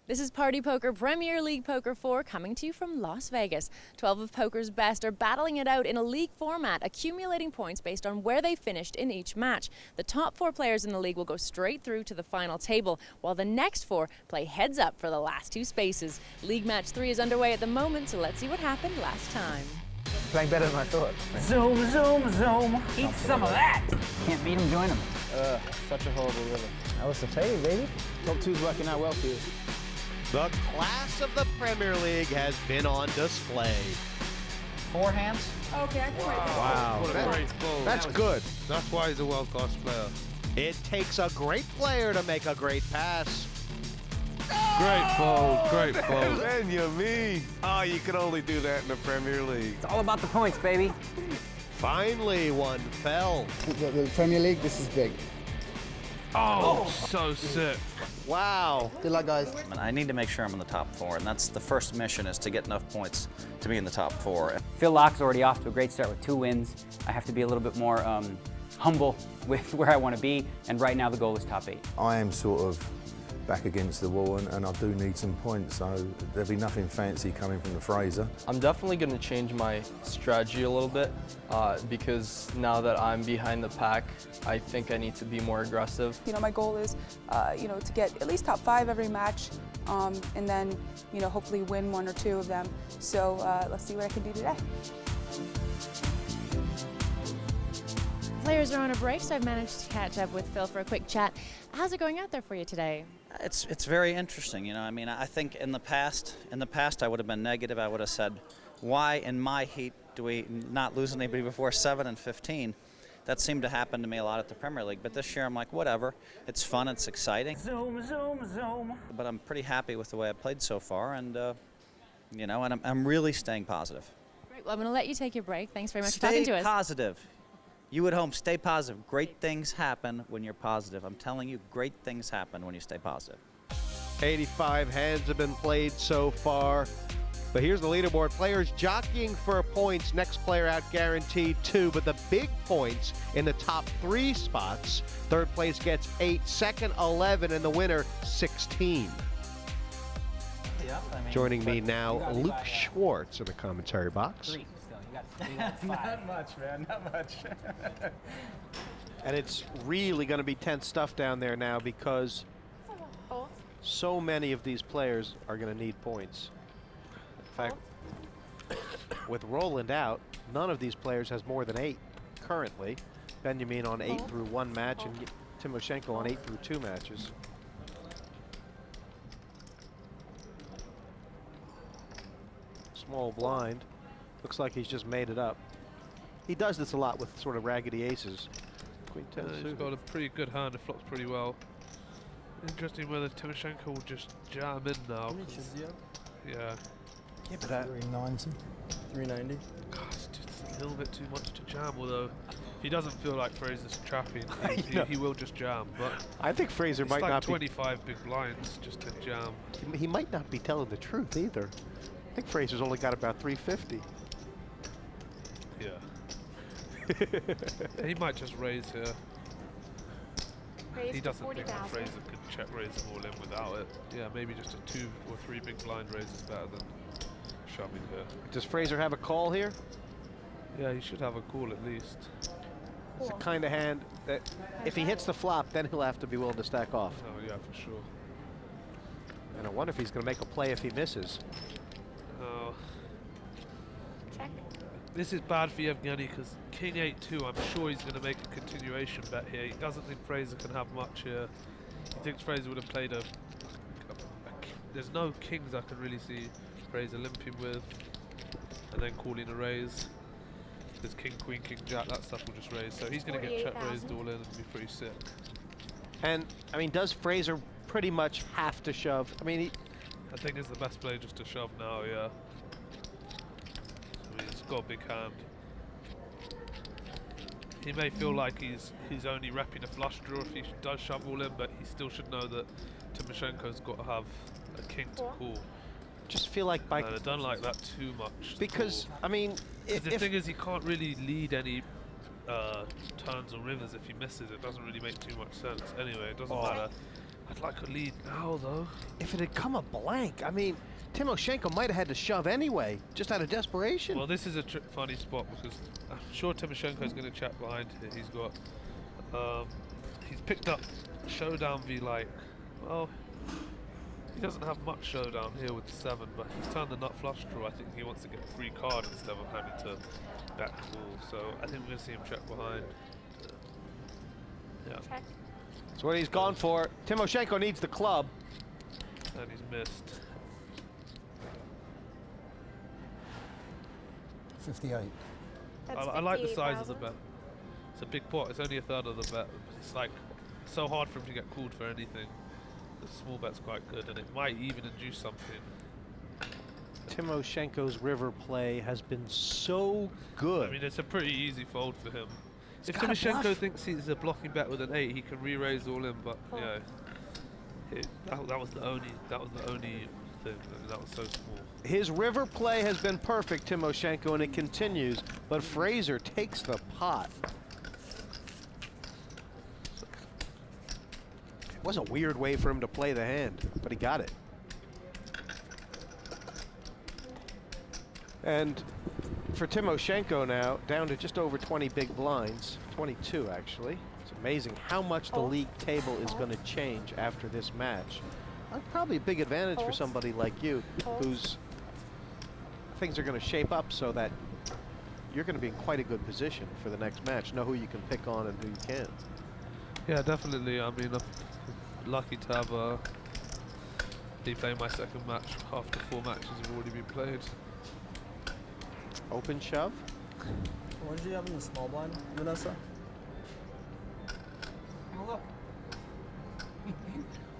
This is Party Poker Premier League Poker 4 coming to you from Las Vegas. 12 of poker's best are battling it out in a league format, accumulating points based on where they finished in each match. The top 4 players in the league will go straight through to the final table, while the next 4 play heads up for the last 2 spaces. League match 3 is underway at the moment, so let's see what happened last time. Playing better than I thought. Zoom, zoom, zoom. Eat some of that. Can't beat him, join him. Such a horrible rhythm. That was the fade, baby. Top 2's working out well for you. The class of the Premier League has been on display. 4 hands. Okay, I can write that. Wow, What a great fold. that's good. That's why he's a world-class player. It takes a great player to make a great pass. Great fold, great fold. Benyamine. Oh, you can only do that in the Premier League. It's all about the points, baby. Finally, one fell. The Premier League, this is big. Oh, so sick. Wow. Good luck, guys. I need to make sure I'm in the top 4, and that's the first mission, is to get enough points to be in the top 4. Phil Locke's already off to a great start with 2 wins. I have to be a little bit more humble with where I want to be, and right now the goal is top 8. I am sort of back against the wall, and I do need some points, so there'll be nothing fancy coming from the Frazer. I'm definitely going to change my strategy a little bit because now that I'm behind the pack, I think I need to be more aggressive. You know, my goal is, to get at least top 5 every match, and then, hopefully win 1 or 2 of them. So let's see what I can do today. Players are on a break, so I've managed to catch up with Phil for a quick chat. How's it going out there for you today? It's very interesting, I mean, I think in the past I would have been negative. I would have said, why in my heat do we not lose anybody before 7 and 15? That seemed to happen to me a lot at the Premier League, but this year I'm like, whatever. It's fun, it's exciting. Zoom, zoom, zoom. But I'm pretty happy with the way I played so far, and and I'm really staying positive. Great, well, I'm going to let you take your break. Thanks very much for talking to us. Stay positive. You at home, stay positive. Great things happen when you're positive. I'm telling you, great things happen when you stay positive. 85 hands have been played so far. But here's the leaderboard. Players jockeying for points. Next player out guaranteed 2. But the big points in the top 3 spots. Third place gets 8, second 11, and the winner 16. Joining me now, Luke Schwartz in the commentary box. 3 still. You got 3 Not much, man, not much. And it's really going to be tense stuff down there now because so many of these players are going to need points. In fact, with Roland out, none of these players has more than 8 currently. Benyamine on 8 through 1 match and Timoshenko on 8 through 2 matches. Small blind. Looks like he's just made it up. He does this a lot with sort of raggedy aces. Queen 10 He's suited. got a pretty good hand. It flops pretty well. Interesting whether Timoshenko will just jam in now. Yeah. Yeah, but that 390. 390. God, it's just a little bit too much to jam. Although, if he doesn't feel like Frazer's trapping, he will just jam. But I think Frazer it's might like not 25 big blinds just to jam. be. He might not be telling the truth either. I think Frazer's only got about 350. Yeah. He might just raise here. Raise He for doesn't think that 40,000. Frazer could check raise them all in without it. Yeah, maybe just a 2 or 3 big blind raise is better than shoving here. Does Frazer have a call here? Yeah, he should have a call at least. It's the kind of hand that if he hits the flop, then he'll have to be willing to stack off. Oh yeah, for sure. And I wonder if he's going to make a play if he misses. Oh. Check. This is bad for Yevgeniy because King 8-2, I'm sure he's going to make a continuation bet here. He doesn't think Frazer can have much here. He thinks Frazer would have played there's no kings I can really see Frazer limping with and then calling a raise. There's king, queen, king, jack, that stuff will just raise. So he's going to get check raised all in and be pretty sick. And, I mean, does Frazer pretty much have to shove? I mean, I think it's the best play just to shove now, yeah. I mean, it's got a big hand. He may feel like he's only repping a flush draw if he does shove all in, but he still should know that Timoshenko's got to have a king to call. just feel like by... I don't like that too much. Because, I mean... the thing is, he can't really lead any turns or rivers if he misses. It doesn't really make too much sense. Anyway, it doesn't matter. I'd like a lead now, though. If it had come a blank, I mean, Timoshenko might have had to shove anyway, just out of desperation. Well, this is a funny spot because I'm sure Timoshenko is going to chat behind here. He's got, he's picked up Showdown v like, well, he doesn't have much Showdown here with the 7, but he's turned the nut flush draw. I think he wants to get a free card instead of having to back call. So I think we're going to see him check behind. Yeah. Check. That's what he's gone for. Timoshenko needs the club. And he's missed. 58. I like the size of the bet. It's a big pot. It's only a third of the bet. It's like so hard for him to get called for anything. The small bet's quite good, and it might even induce something. Timoshenko's river play has been so good. I mean, it's a pretty easy fold for him. If got a Timoshenko bluff. thinks he's a blocking bet with an 8, he can re-raise all in. But yeah, that was the only thing. That was so small. His river play has been perfect, Timoshenko, and it continues. But Frazer takes the pot. It was a weird way for him to play the hand, but he got it. And for Timoshenko now, down to just over 20 big blinds, 22 actually. It's amazing how much the league table is going to change after this match. Probably a big advantage for somebody like you, whose things are going to shape up so that you're going to be in quite a good position for the next match. Know who you can pick on and who you can't. Yeah, definitely. I mean, I'm lucky to have be playing my second match after 4 matches have already been played. Open shove. What did you have in the small blind, Vanessa?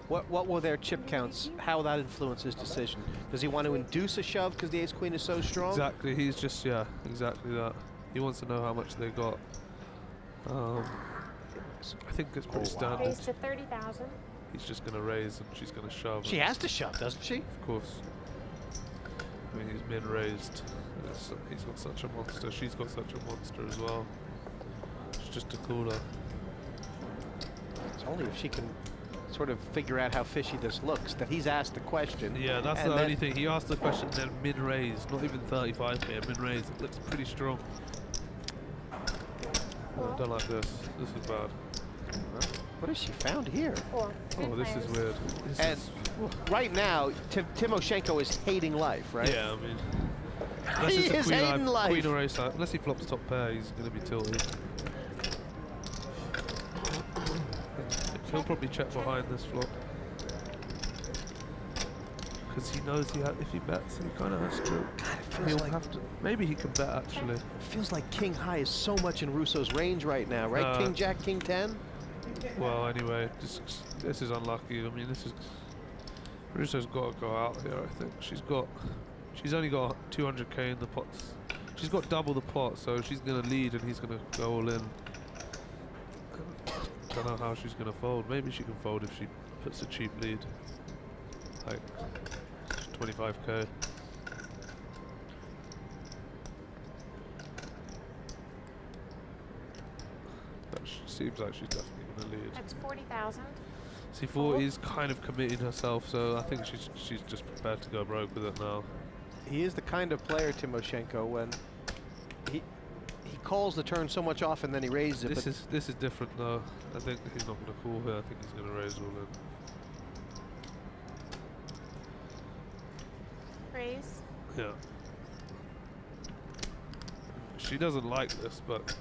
What were their chip counts? How that influences his decision? Does he want to induce a shove because the ace-queen is so strong? Exactly. He's just, yeah, exactly that. He wants to know how much they got. I think it's pretty standard. Raise to 30,000. He's just going to raise and she's going to shove. She has to shove, doesn't she? Of course. I mean, he's min-raised. He's got such a monster. She's got such a monster as well. It's just a cooler. It's only if she can sort of figure out how fishy this looks that he's asked the question. Yeah, that's the only thing. He asked the question, then min-raised. Not even 35 here, min-raised. It looks pretty strong. I don't like this. This is bad. What has she found here? Oh, this is weird. Right now, Timoshenko is hating life, right? Yeah, I mean, he is hating life. Queen or ace, unless he flops top pair, he's going to be tilted. He'll probably check behind this flop. Because he knows if he bets, he kind of has to. He'll have to. Maybe he can bet, actually. It feels like King High is so much in Rousso's range right now, right? King Jack, King 10? Well, anyway, this is unlucky. I mean, Rousso's got to go out here, I think. She's only got 200k in the pots. She's got double the pot, so she's going to lead and he's going to go all in. Don't know how she's going to fold. Maybe she can fold if she puts a cheap lead. Like 25k. That seems like she's definitely going to lead. That's 40,000. C4 is kind of committing herself, so I think she's just prepared to go broke with it now. He is the kind of player, Timoshenko, when he calls the turn so much off and then he raises it. This is different though. I think he's not going to call here. I think he's going to raise all in. Raise. Yeah. She doesn't like this, but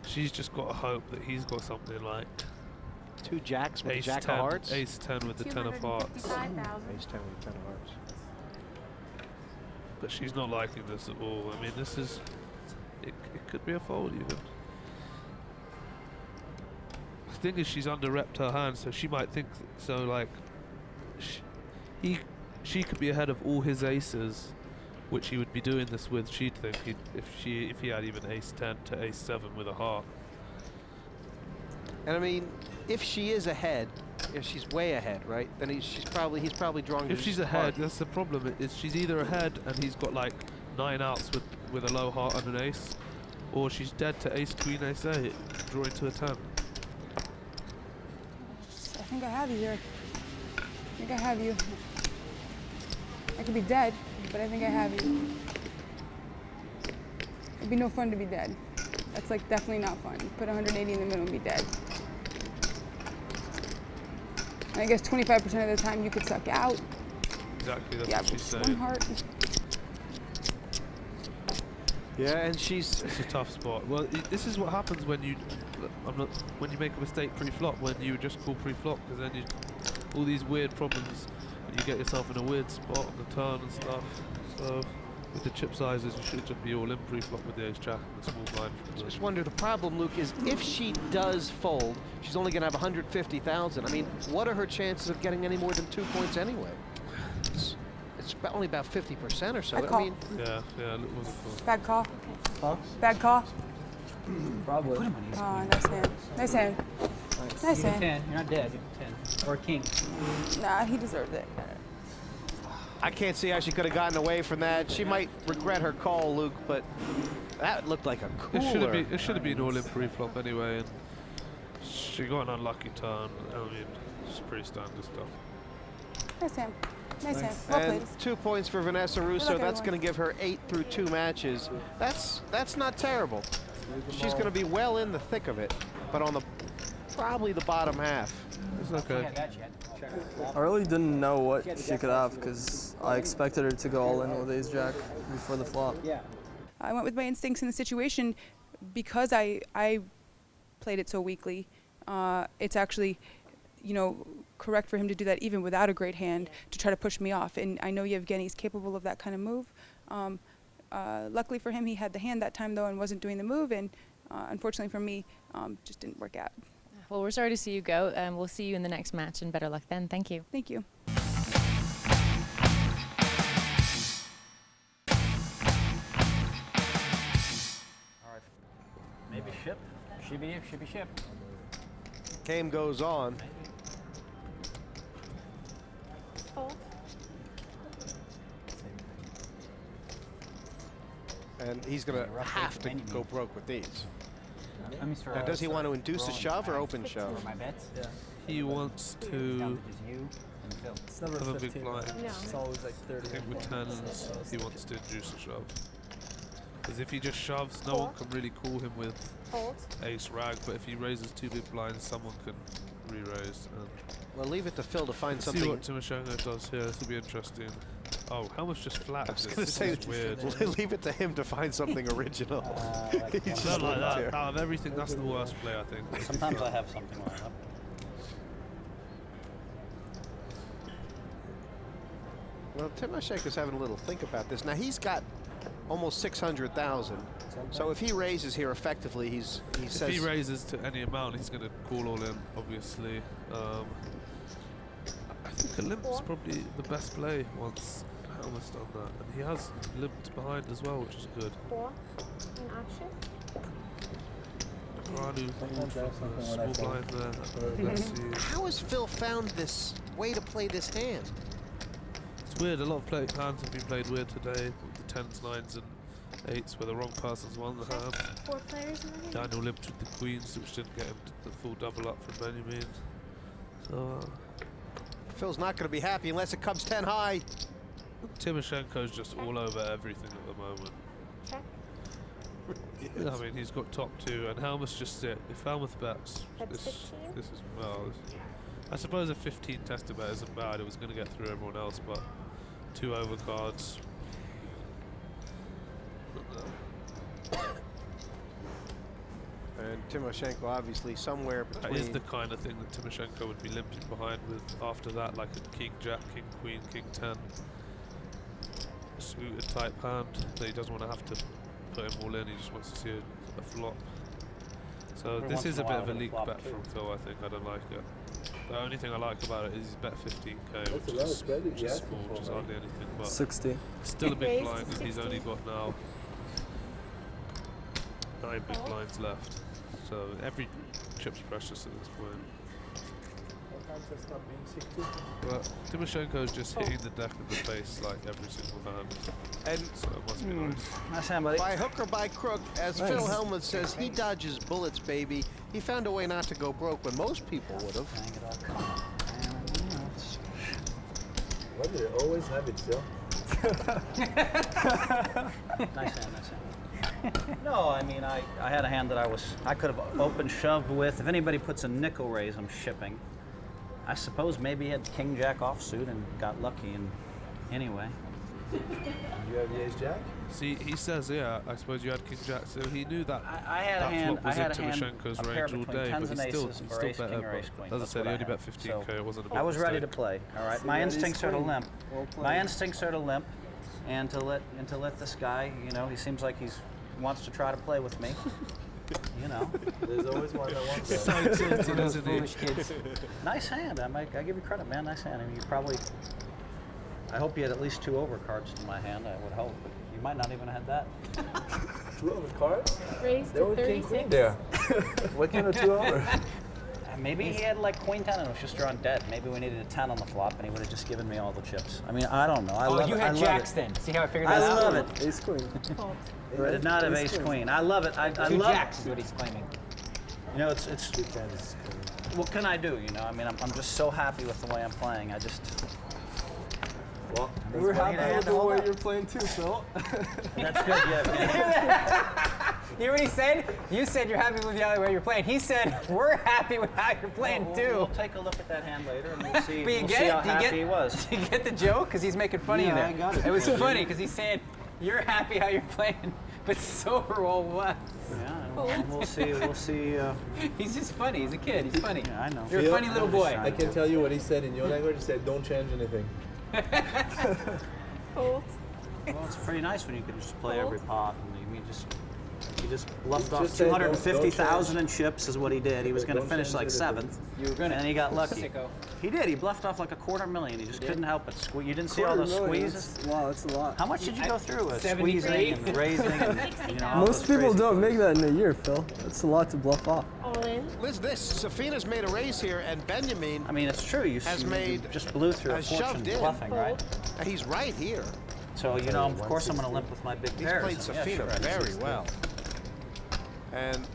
she's just got to hope that he's got something like 2 jacks with ace jack 10, of hearts. Ace 10 with the 10 of hearts. Ace 10 with the 10 of hearts. But she's not liking this at all. I mean, this is... It could be a fold even. The thing is, she's under-repped her hand, so she might think so. Like, she could be ahead of all his aces, which he would be doing this with. She'd think if he had even ace 10 to ace 7 with a heart. And I mean, if she is ahead, if she's way ahead, right? Then he's probably drawing. If she's ahead, that's the problem. Is she's either ahead and he's got like 9 outs with a low heart and an ace, or she's dead to ace queen ace 8, drawing to a 10. think I have you here. I think I have you. I could be dead, but I think I have you. It'd be no fun to be dead. That's like definitely not fun. Put 180 in the middle and be dead. And I guess 25% of the time you could suck out. Exactly, that's Yeah, what she's one saying. heart. Yeah, and she's... It's a tough spot. Well, this is what happens when you... when you make a mistake pre-flop, when you just call pre-flop, because then you... all these weird problems, and you get yourself in a weird spot on the turn and stuff. So, with the chip sizes, you should just be all in pre-flop with the ace-jack and the small blind. Just wonder, the problem, Luke, is if she does fold, she's only going to have 150,000. I mean, what are her chances of getting any more than 2 points anyway? It's only about 50% or so. I call. mean, yeah, it was a call. Bad call. Huh? Bad call. Probably. Put him on easy. Oh, nice hand. Nice hand. Nice You get hand. 10. You're not dead. You get 10. Or a king. Nah, he deserved it. I can't see how she could have gotten away from that. She might regret her call, Luke, but that looked like a cooler. It should have been all in pre-flop anyway, and she got an unlucky turn. I mean, it's pretty standard stuff. Nice hand. Nice hand. Well played. And 2 points for Vanessa Rousso. luck, That's everyone. going to give her 8 through 2 matches. That's not terrible. She's going to be well in the thick of it, but on the probably the bottom half. It's okay. I really didn't know what she could have because I expected her to go all in with ace-jack before the flop. I went with my instincts in the situation because I played it so weakly. It's actually, you know, correct for him to do that even without a great hand to try to push me off. And I know Yevgeny's capable of that kind of move. Luckily for him, he had the hand that time though and wasn't doing the move. And unfortunately for me, just didn't work out. Well, we're sorry to see you go. We'll see you in the next match, and better luck then. Thank you. Thank you. All right. Maybe ship. Should be ship. Game goes on. Fold. And he's going to have to go broke with these. Now, does he want to induce a shove or open shove? My bets? Yeah. He wants to It's never have a 15. big blind. No. It's always like 30. I think with tens, he wants to induce a shove. Because if he just shoves, no one can really call him with Fold. ace rag, but if he raises 2 big blinds, someone can re-raise. Well, leave it to Phil to find See something. what Timoshenko does here. This will be interesting. Oh, Hellmuth just flat. I was going to say, is weird. leave it to him to find something original. He I just don't like looked that. here. Out of everything, that's the worst play, I think. Sometimes I have something lined up. Well, Timoshenko's having a little think about this. Now, he's got almost 600,000. So if he raises here effectively, he says... If he raises to any amount, he's going to call all in, obviously. I think a limp is probably the best play once Hellmuth's done that. And he has limped behind as well, which is good. 4. An option. Negreanu, small blind there. Let's see. How has Phil found this way to play this hand? It's weird, a lot of hands have been played weird today, with the 10s, 9s and 8s where the wrong person's won the hand. 4 players in the game. Daniel limped with the queens, which didn't get him the full double up from Benyamine. So, Phil's not going to be happy unless it comes 10 high. Timoshenko's just all over everything at the moment. Check. I mean, he's got top 2, and Hellmuth's just sit. If Hellmuth bets, That's this 15? is, well, I suppose a 15 tester bet isn't bad. It was going to get through everyone else, but 2 overcards. And Timoshenko obviously somewhere between... That is the kind of thing that Timoshenko would be limping behind with after that, like a king jack, king queen, king 10 suited type hand that he doesn't want to have to put him all in. He just wants to see a flop. So Every this once is in a a bit while of a he'll leak flop bet too. from Phil. I think I don't like it. The only thing I like about it is he's bet 15k, which is small, which is hardly anything, but 60. still a big Raised blind, to and he's 60. only got now 9 big blinds left. So every chip's precious at this point. But Timoshenko's just hitting the deck in the face like every single hand. And so it must be nice. Nice hand, buddy. By hook or by crook, as Nice. Phil Hellmuth says, he dodges bullets, baby. He found a way not to go broke when most people would have. Hang it all, come on. Why do they always have it, Phil? Nice hand. No, I mean, I had a hand that I could have open shoved with. If anybody puts a nickel raise, I'm shipping. I suppose maybe he had king jack offsuit and got lucky. And anyway, You have the ace jack? See, he says, yeah, I suppose you had king jack, so he knew that I had a hand. flop was I had in a hand. Timoshenko's A pair range all between day, tens but and he's still aces or ace better. king or ace queen. As I That's said, what he only had. bet 15k. So It wasn't a big I was ready to mistake. play. All right, See, my that is instincts are to queen. limp. Well played. My instincts are to limp, and to let this guy. You know, he seems like wants to try to play with me. You know. There's always one that wants that. So tilted, isn't he? Nice hand. I give you credit, man. Nice hand. I mean, you probably. I hope you had at least 2 overcards in my hand. I would hope. But you might not even have had that. 2 over cards? Raised There to was king 36. queen there. What kind of 2 over? Maybe he had like queen 10 and was just drawn dead. Maybe we needed a 10 on the flop and he would have just given me all the chips. I mean, I don't know. I love you it. had I love jacks it. then. See how I figured I that out? love it. Ace queen. Fold. I did not have ace queen. I love it. I 2 love jacks is what he's claiming. You know, it's what can I do? You know, I mean, I'm just so happy with the way I'm playing. I just. Well, That's we're what happy he had with to the hold way up. you're playing too, Phil. That's good. Yeah. You hear what he said? You said you're happy with the way you're playing. He said we're happy with how you're playing We'll too. take a look at that hand later and we'll see. But you We'll get see it? how Do you happy get- he was. Do you get the joke? Because he's making fun of you Yeah, there. I got it. It was funny because he's saying you're happy how you're playing, but sober all was. Yeah, we'll see. We'll see. He's just funny. He's a kid. He's funny. Yeah, I know. You're a funny little boy. I can tell you what he said in your language. He said, "Don't change anything." Fold. Well, it's pretty nice when you can just play every pot. And he just bluffed Just off say don't- 250,000 in chips is what he did. He was going to Don't finish change like anything. 7th. You were gonna. And he got lucky. Sicko. He did. He bluffed off like $250,000. He just couldn't help it. You didn't see all those squeezes? Wow, that's a lot. How much did you go through? 73. Squeezing and raising and all Most those people crazy don't things. make that in a year, Phil. That's a lot to bluff off. All in. Listen to this. Safina's made a raise here, and Benyamine, I mean, it's true. You Has you made- just blew through a has fortune shoved in. bluffing, right? he's right here. So, you know, of course I'm going to limp with my big He's pairs. played And Safina yeah, sure, I very see. well. And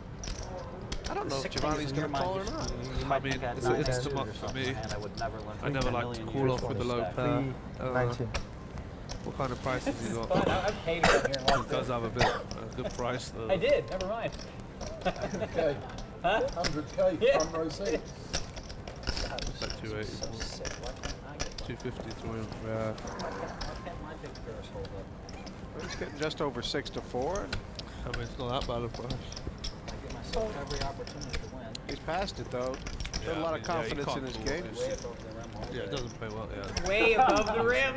I don't know if Sick Giovanni's things in your going to call or mind. not. You I might mean, think I had it's 9 too suited much or for something, me. and I would never limp I never 10 like to million call years off with a on low stack. pair. 19. What kind of price has he got? I've paid him here He does have a good price though. I did. Never mind. 100K. Huh? 100K. Yeah. Front row seat. It's like 280. 250 to win. Yeah. Why can't my big pairs hold up? He's getting just over 6-4. I mean, it's not that bad a price. I give myself every opportunity to win. He's passed it, though. Yeah, Got a lot I of mean, confidence yeah, in you his can't game. call Way it. above the rim all Yeah, it day. doesn't pay well, yeah. Way above the rim.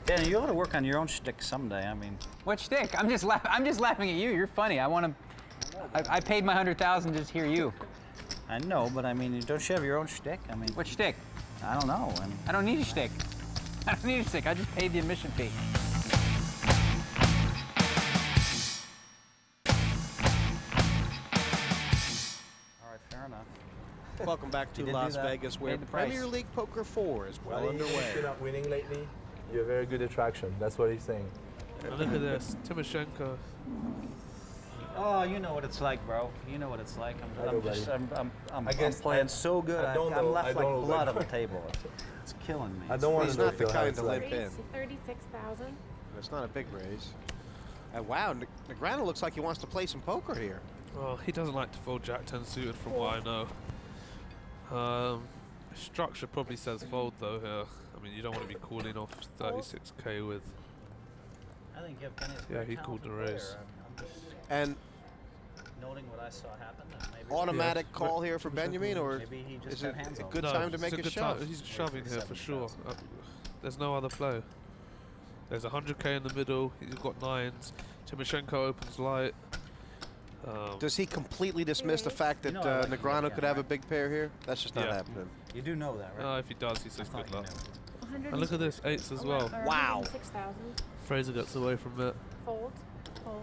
Dan, you ought to work on your own shtick someday. I mean, What shtick? I'm just laughing at you. You're funny. I paid my 100,000 to just hear you. I know, but I mean, don't you have your own shtick? I mean, What shtick? I don't know. I mean, I don't need a shtick. I don't need a shtick. I just paid the admission fee. all right, fair enough. Welcome back to You did do Las that. Vegas, where Paid the price. Premier League Poker 4 is well Well, you're underway. not winning lately. You're a very good attraction. That's what he's saying. And look at this, Timoshenko. Oh, you know what it's like, bro. You know what it's like. I know, buddy. I'm I guess playing I- so good. I don't I'm know- left I like don't know blood that. on the table. It's killing me. I don't want He's to know not the Phil, how kind it's to like. limp in. Raised to 36,000. It's not a big raise. And wow, Negreanu looks like he wants to play some poker here. Oh, he doesn't like to fold Jack 10 suited from what I know. Structure probably says fold though here. I mean, you don't want to be calling off 36k with. I think Yevgeny's a Yeah, very he called the talented raise. player. I'm just And noting what I saw happen. And maybe automatic call here for Benyamine, or Maybe he just is it got hands a on. good No, time to it's make a good shove? He's shoving here for sure. 7,000. There's no other play. There's 100k in the middle. He's got 9s. Timoshenko opens light. Does he completely dismiss the fact that You know I like Negreanu Yevgeniy, could have a right? big pair here? That's just not Yeah. happening. You do know that, right? If he does, he says I thought good you luck. knew. And look at this, 8s as well. Wow. 6,000. Frazer gets away from it. Fold. Fold.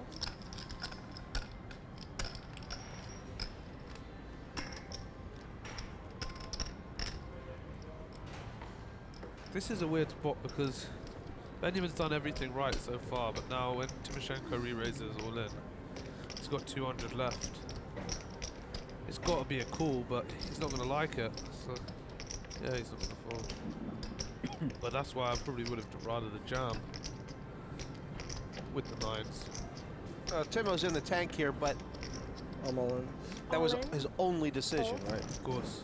This is a weird spot because Benyamine's done everything right so far, but now when Timoshenko re-raises all in, he's got 200 left. It's got to be a call, but he's not going to like it. So, yeah, he's not going to fold. But that's why I probably would have rather the jam with the nines. Timo's in the tank here, but I'm all in. that was his only decision, right? Of course.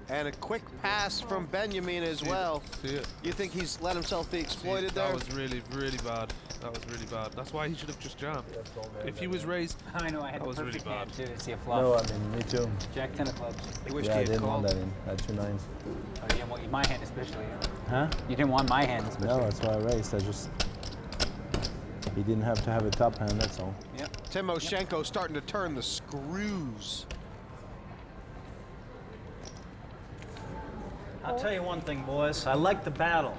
And a quick pass from Benyamine as well. See it? You think he's let himself be exploited there? That was really, really bad. That was really bad. That's why he should have just jammed. If he was raised, I know, I had that was really bad. To see a flop. No, I mean, me too. Jack 10 of clubs. He wished Yeah, I he had didn't want called. that in. I had 2 nines. Oh, you didn't want my hand especially. Huh? You didn't want my hand especially. No, that's why I raised. He didn't have to have a top hand, that's all. Yep. Timoshenko starting to turn the screws. I'll tell you one thing, boys. I like the battle.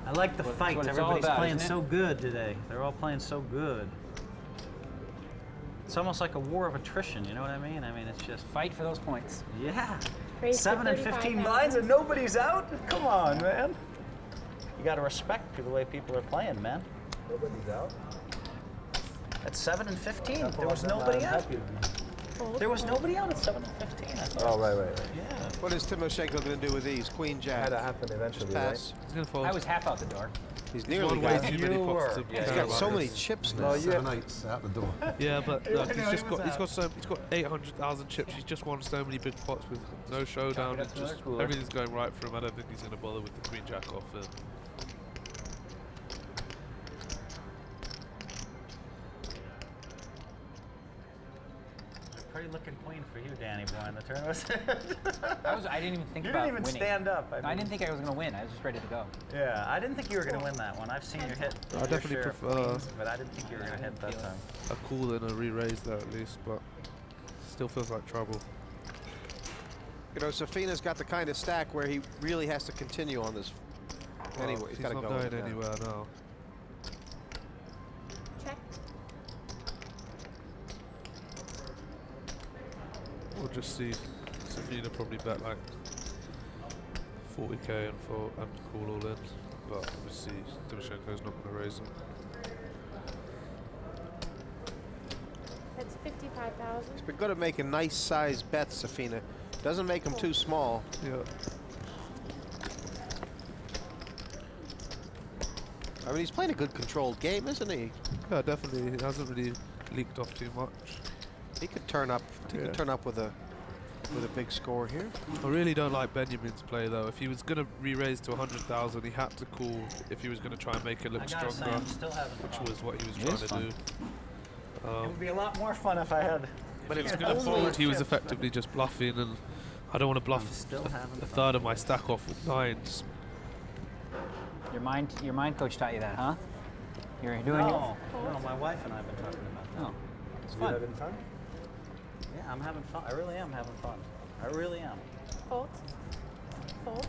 I like the fight. what it's all Everybody's about, playing isn't it? so good today. They're all playing so good. It's almost like a war of attrition, you know what I mean? I mean, it's just... Fight for those points. Yeah. Raise to 7 and 15 35,000. blinds and nobody's out? Come on, man. You got to respect the way people are playing, man. Nobody's out? At 7 and 15, there was nobody out. There was nobody out at 7 and 15. I thought. Oh, right. Yeah. What is Timoshenko going to do with these? Queen Had Jack. to happen eventually, Pass. He's going to fold. I was half out the door. He's He's nearly won way got too it. many You pots were. to Yeah, He's care got about so this. many chips now. No, you 7/8 out the door. Yeah, but look, know he's he was got 800,000 chips. He's just won so many big pots with no showdown. it up It's to just another cooler. everything's going right for him. I don't think he's going to bother with the Queen Jack off it. Pretty looking queen for you, Danny boy, in the turn. I didn't even think You about didn't even winning. stand up. I didn't think I was going to win. I was just ready to go. Yeah, I didn't think you were going to win that one. I've seen you hit I your definitely share of prefer- queens, but I didn't think you were going to hit that time. A call and a re-raise there at least, but still feels like trouble. You know, Safina's got the kind of stack where he really has to continue on this. Anyway, Well, he's he's got to not go going with it now. anywhere now. Check. We'll just see. Safina probably bet like 40k and call all in, but obviously Timoshenko's not going to raise them. That's 55,000. He's been good at making nice size bets, Safina. Doesn't make them too small. Yeah. I mean, he's playing a good controlled game, isn't he? Yeah, definitely. He hasn't really leaked off too much. He could turn up. He Yeah. could turn up with a big score here. I really don't like Benyamine's play though. If he was going to re-raise to 100,000, he had to call if he was going to try and make it look I gotta say, stronger, I'm still having which fun. was what he was It trying is to fun. do. It would be a lot more fun if I had. But if he was going to fold, he was effectively just bluffing, and I don't want to bluff still having a fun. third of my stack off with nines. Your mind coach taught you that, huh? You're doing No, my wife and I have been talking about that. it? Oh, it's You fun. having fun? Yeah, I'm having fun. I really am having fun. I really am. Fold. Fold.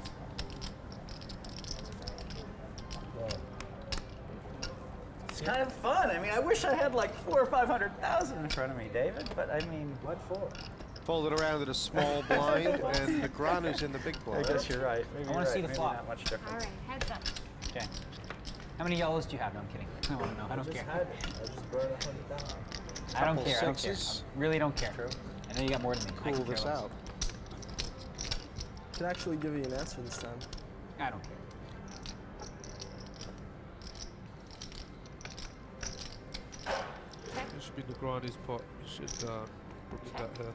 It's kind of fun. I mean, I wish I had like 400,000 or 500,000 in front of me, David. But I mean, What for? Folded around at a small blind, and Negreanu's in the big I blind. guess you're right. Maybe I wanna you're see right. the Maybe flop. Not much different. All right, heads up. Okay. How many yellows do you have? No, I'm kidding. I want to know. I don't care. I just burned 100,000. I don't Couple care. I don't care. sixes. I really don't care. I know you got more than me. I Cool could care this less. out. I can actually give you an answer this time. I don't care. It should be Negreanu's pot. You should probably bet here.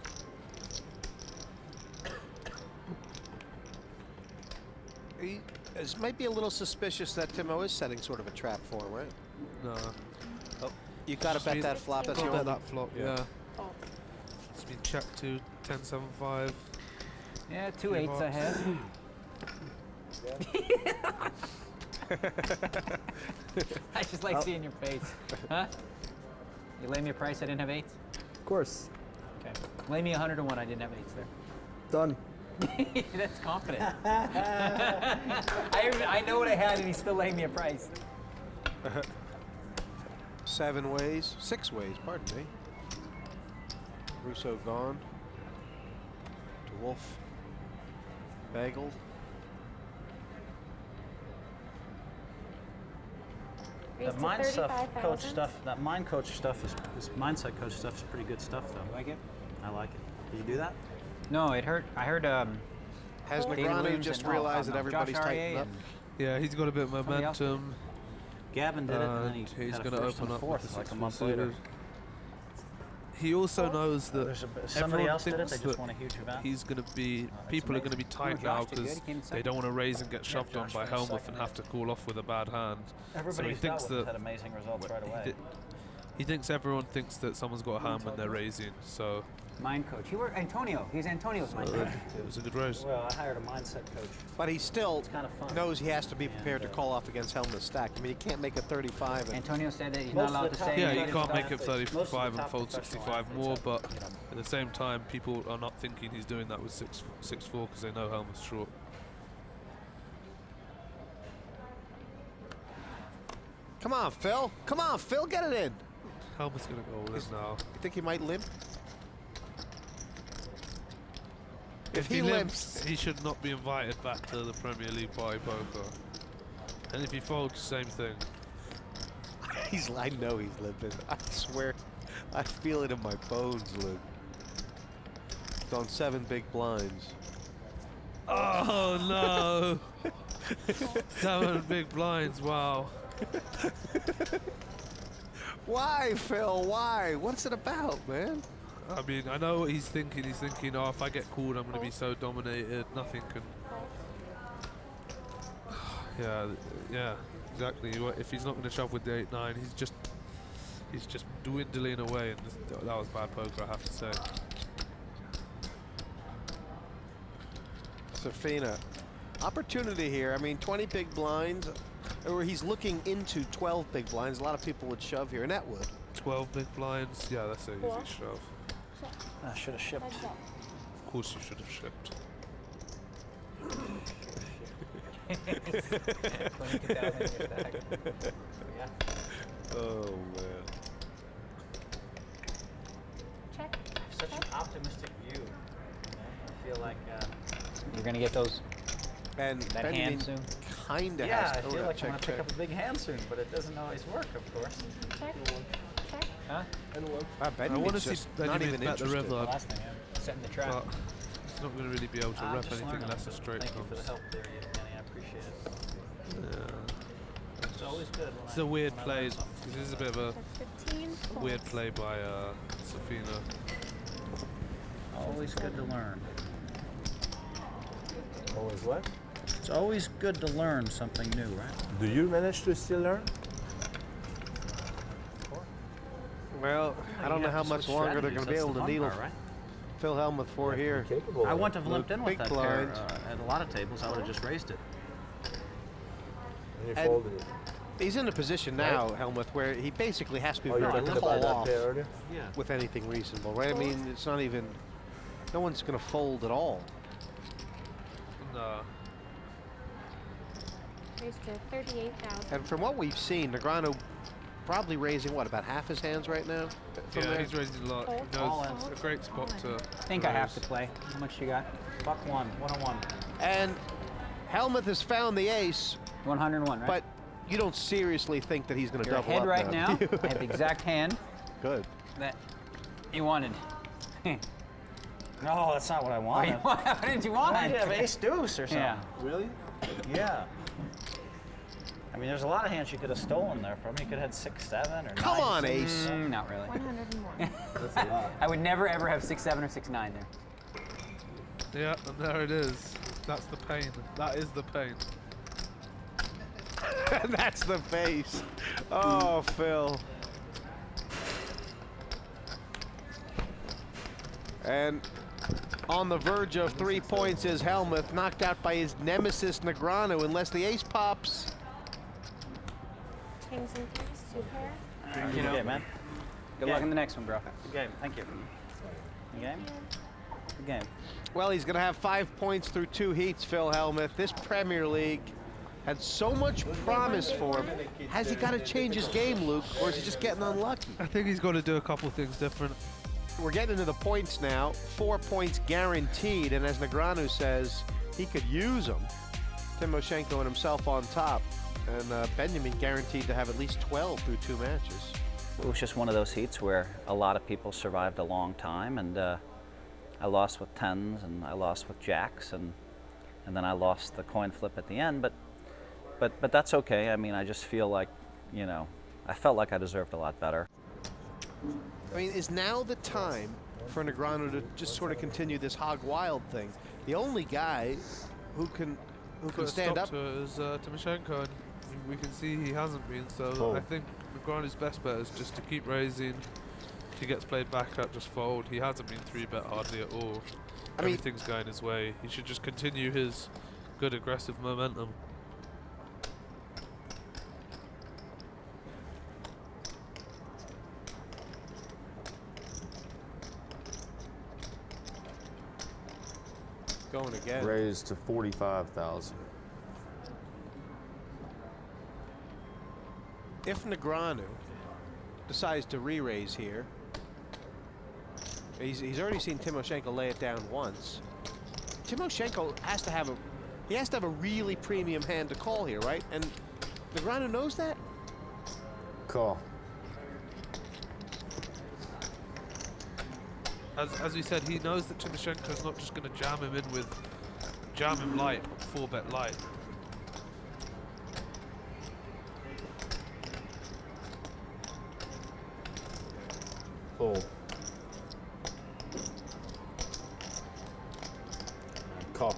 He might be a little suspicious that Timo is setting sort of a trap for him, right? No. You got to bet that flop. That's your Bet only. that flop, yeah. Fold. It's been checked to 10-7-5. Yeah, 2 8s ahead. I just like seeing your face. Huh? You lay me a price I didn't have 8s? Of course. Okay. Lay me 100 to 1 I didn't have 8s there. Done. That's confident. I know what I had and he's still laying me a price. 7 ways, 6 ways, pardon me. Rousso gone. To Wolf. Bagel. That mindset coach stuff, that mind coach stuff is mindset coach stuff is pretty good stuff though. You like it? I like it. Did you do that? No, it hurt. I heard. Has Negreanu just realized that everybody's tightened up? Yeah, he's got a bit of momentum. Gavin did it, and then he's had a going to first open and a up fourth with like a a month later. He also knows that somebody everyone else did it. thinks They just that won a huge event. he's going to be. People are going to be tight now because they don't want to raise and get shoved on by Hellmuth and have to call off with a bad hand. Everybody so he thinks that had amazing results right away. He thinks everyone thinks that someone's got a hand when they're raising. So mind coach. He worked Antonio. He's Antonio's mind coach. It was a good raise. Well, I hired a mindset coach. But he still kind of fun. knows he has to be prepared to call off against Hellmuth's stack. I mean, he can't make a 35. Antonio said that he's not allowed to say. Yeah, you can't make it 35 and fold 65 more, but at the same time, people are not thinking he's doing that with 6-4 because they know Hellmuth's short. Come on, Phil. Come on, Phil, get it in. Hellmuth's going to go all in now. You think he might limp? If he limps, he should not be invited back to the Premier League party poker. And if he folds, same thing. I know he's limping. I swear, I feel it in my bones, Luke. It's on 7 big blinds. Oh no! 7 big blinds, wow. Why, Phil? Why? What's it about, man? I mean, I know what he's thinking. He's thinking, oh, if I get called, I'm going to be so dominated. Nothing can. Yeah, exactly. If he's not going to shove with the 8-9, he's just dwindling away, and that was bad poker, I have to say. Safina, opportunity here. I mean, 20 big blinds, or he's looking into 12 big blinds. A lot of people would shove here, and that would. 12 big blinds? Yeah, that's an easy shove. I should have shipped. Of course you should have shipped. Oh, man. Check. Such an optimistic view. I feel like you're going to get those. And that hand soon. Kinda yeah, has I feel like I'm going to pick up a big hand soon, but it doesn't always work, of course. Check. Check. Huh? I want to see Benyamine bet the river. Setting the trap. But he's not going to really be able to rep anything less than straight Thank comes. you for the help there, Yevgeniy. I appreciate it. Yeah. It's always good. It's a weird play. This is a bit of a 15. weird play by Safina. Always good to learn. Always what? It's always good to learn something new, right? Do you manage to still learn? Well, I don't know how much longer they're going to be able to needle right? Phil Hellmuth for here. I wouldn't have limped in with Big that blind. pair at a lot of tables. I would have just raised it. And you And folded it. He's in a position now, Hellmuth, where he basically has to be Oh, you're ready to talking call about that off pair earlier? Yeah. with anything reasonable, right? I mean, it's not even, no one's going to fold at all. No. Raised to 38,000. And from what we've seen, Negreanu probably raising, what, about half his hands right now? From Yeah, there? he's raising a lot. He knows a great spot to. I think I have to play. How much you got? Buck 101. And Hellmuth has found the ace, 101, right? but you don't seriously think that he's going to You're double ahead up right now. I have the exact hand Good. that you wanted. No, that's not what I wanted. What did you want? I wanted to have ace deuce or something. Yeah. Really? Yeah. I mean, there's a lot of hands you could have stolen there from. You could have had 6-7 or 9. Come on, ace. Not really. 101. That's a lot. I would never ever have 6-7 or 6-9 there. Yeah, and there it is. That's the pain. That is the pain. That's the face. Oh, Phil. And on the verge of 3 points is Hellmuth, knocked out by his nemesis Negreanu, unless the ace pops. Kings and kings, 2 pair. Good game, man. Good luck in the next one, bro. Good game. Thank you. Good game? Good game. Well, he's going to have 5 points through 2 heats, Phil Hellmuth. This Premier League had so much promise for him. Has he got to change his game, Luke, or is he just getting unlucky? I think he's got to do a couple things different. We're getting into the points now. 4 points guaranteed, and as Negreanu says, he could use them. Timoshenko and himself on top, and Benyamine guaranteed to have at least 12 through 2 matches. It was just one of those heats where a lot of people survived a long time, and I lost with 10s and I lost with jacks, and then I lost the coin flip at the end. But that's okay. I mean, I just feel like, you know, I felt like I deserved a lot better. I mean, is now the time for Negreanu to just sort of continue this hog wild thing? The only guy who can stand up to it is Timoshenko, and we can see he hasn't been. So I think Negreanu's best bet is just to keep raising. If he gets played back up, just fold. He hasn't been 3-bet hardly at all. Everything's going his way. He should just continue his good aggressive momentum. going again. Raised to 45,000. If Negreanu decides to re-raise here, he's already seen Timoshenko lay it down once. Timoshenko has to have a really premium hand to call here, right? And Negreanu knows that. Call. As we said, he knows that Timoshenko's not just going to jam him in with jam him light, 4-bet light. Fold. Call.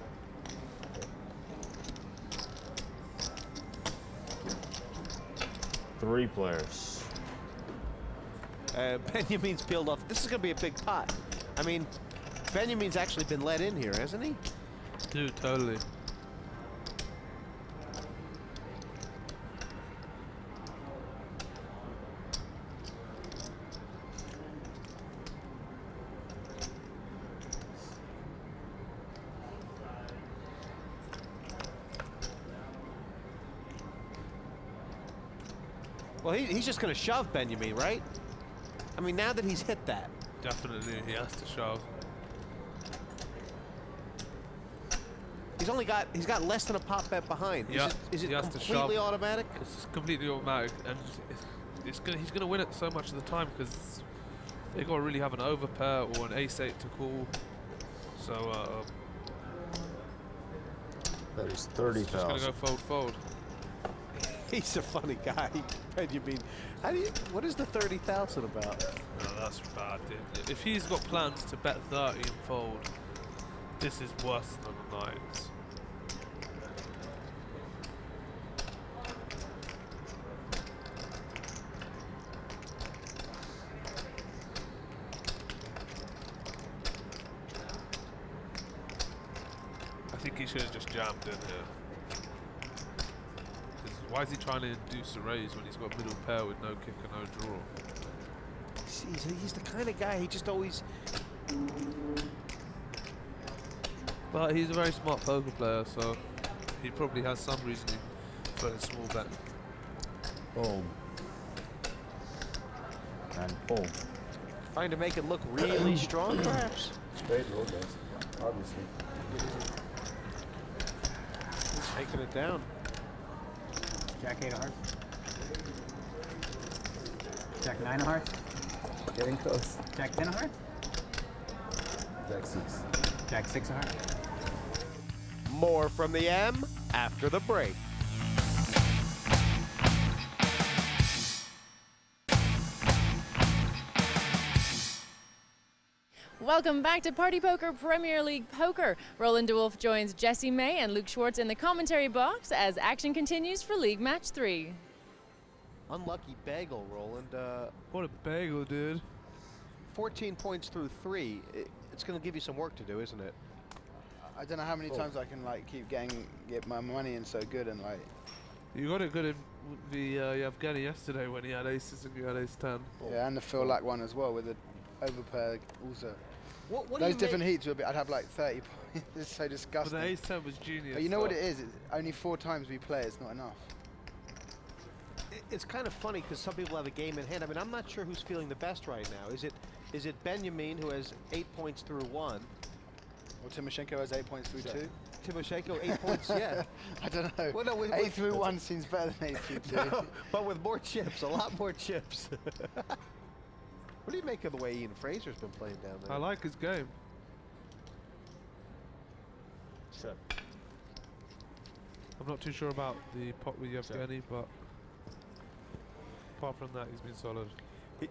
Three players. Benyamine's peeled off. This is going to be a big pot. I mean, Benyamine's actually been let in here, hasn't he? Dude, totally. Well, he's just going to shove Benyamine, right? I mean, now that he's hit that. Definitely, he has to shove. He's got less than a pop bet behind. Yeah, is it he has completely automatic? It's completely automatic, and he's gonna win it so much of the time because they got to really have an overpair or an ace-8 to call. So that is 30,000. Just gonna go fold. He's a funny guy, Benyamine. What is the 30,000 about? No, that's bad, dude. If he's got plans to bet 30 and fold, this is worse than the nines. I think he should have just jammed in here. Why is he trying to induce a raise when he's got middle pair with no kick and no draw? He's the kind of guy, he just always... But he's a very smart poker player, so he probably has some reasoning for a small bet. Fold. And fold. Trying to make it look really strong, perhaps? Spade roll, guys. Obviously. Taking it down. Jack 8 of hearts. Jack 9 of hearts. Getting close. Jack 10 of hearts. Jack 6. Jack 6 of hearts. More from the M after the break. Welcome back to Party Poker Premier League Poker. Roland DeWolf joins Jesse May and Luke Schwartz in the commentary box as action continues for League Match 3. Unlucky bagel, Roland. What a bagel, dude. 14 points through 3. It's going to give you some work to do, isn't it? I don't know how many times I can get my money in so good and like. You got it good in the Yevgeniy yesterday when he had aces and you had ace 10. Yeah, and the Phil Lack one as well with the overpair also. What Those different heats would be, I'd have like 30 points. It's so disgusting. But the ace 10 was genius. But you know what it is? It's only 4 times we play. It's not enough. It's kind of funny because some people have a game in hand. I mean, I'm not sure who's feeling the best right now. Is it Benyamine who has 8 points through 1? Or Timoshenko has 8 points through 2? Timoshenko 8 points yet. I don't know. Well, no, 8 through 1 seems better than 8 through 2. No, but with more chips, a lot more chips. What do you make of the way Ian Frazer's been playing down there? I like his game. Check. I'm not too sure about the pot with Yevgeniy, but apart from that, he's been solid.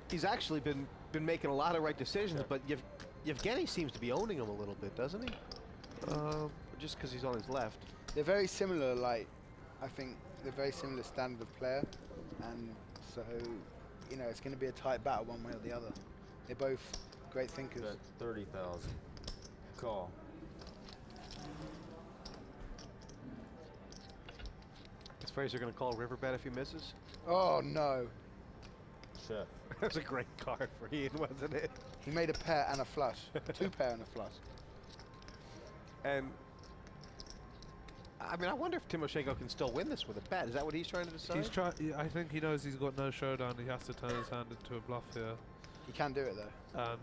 He's actually been making a lot of right decisions, but Yevgeniy seems to be owning him a little bit, doesn't he? Just because he's on his left. They're very similar, like, I think they're very similar standard of player, and so, you know, it's going to be a tight battle one way or the other. They're both great thinkers. Bet 30,000. Call. Is Frazer going to call Riverbed if he misses? Oh, no. Check. That's a great card for Ian, wasn't it? He made a pair and a flush. 2 pair and a flush. And I mean, I wonder if Timoshenko can still win this with a bet. Is that what he's trying to decide? He's I think he knows he's got no showdown. He has to turn his hand into a bluff here. He can do it though. And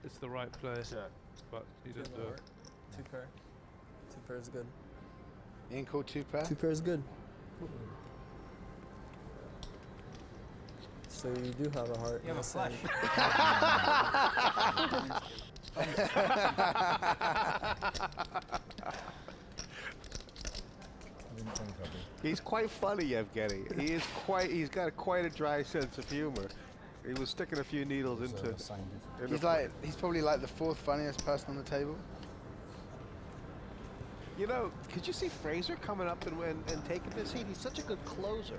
it's the right play. Check. But he didn't do it. 2 pair. 2 pair is good. Ian called 2 pair? 2 pair is good. So you do have a heart. You have a flush. He's quite funny, Yevgeniy. He's got quite a dry sense of humor. He was sticking a few needles into. He's probably like the 4th funniest person on the table. You know, could you see Frazer coming up and taking this heat? He's such a good closer.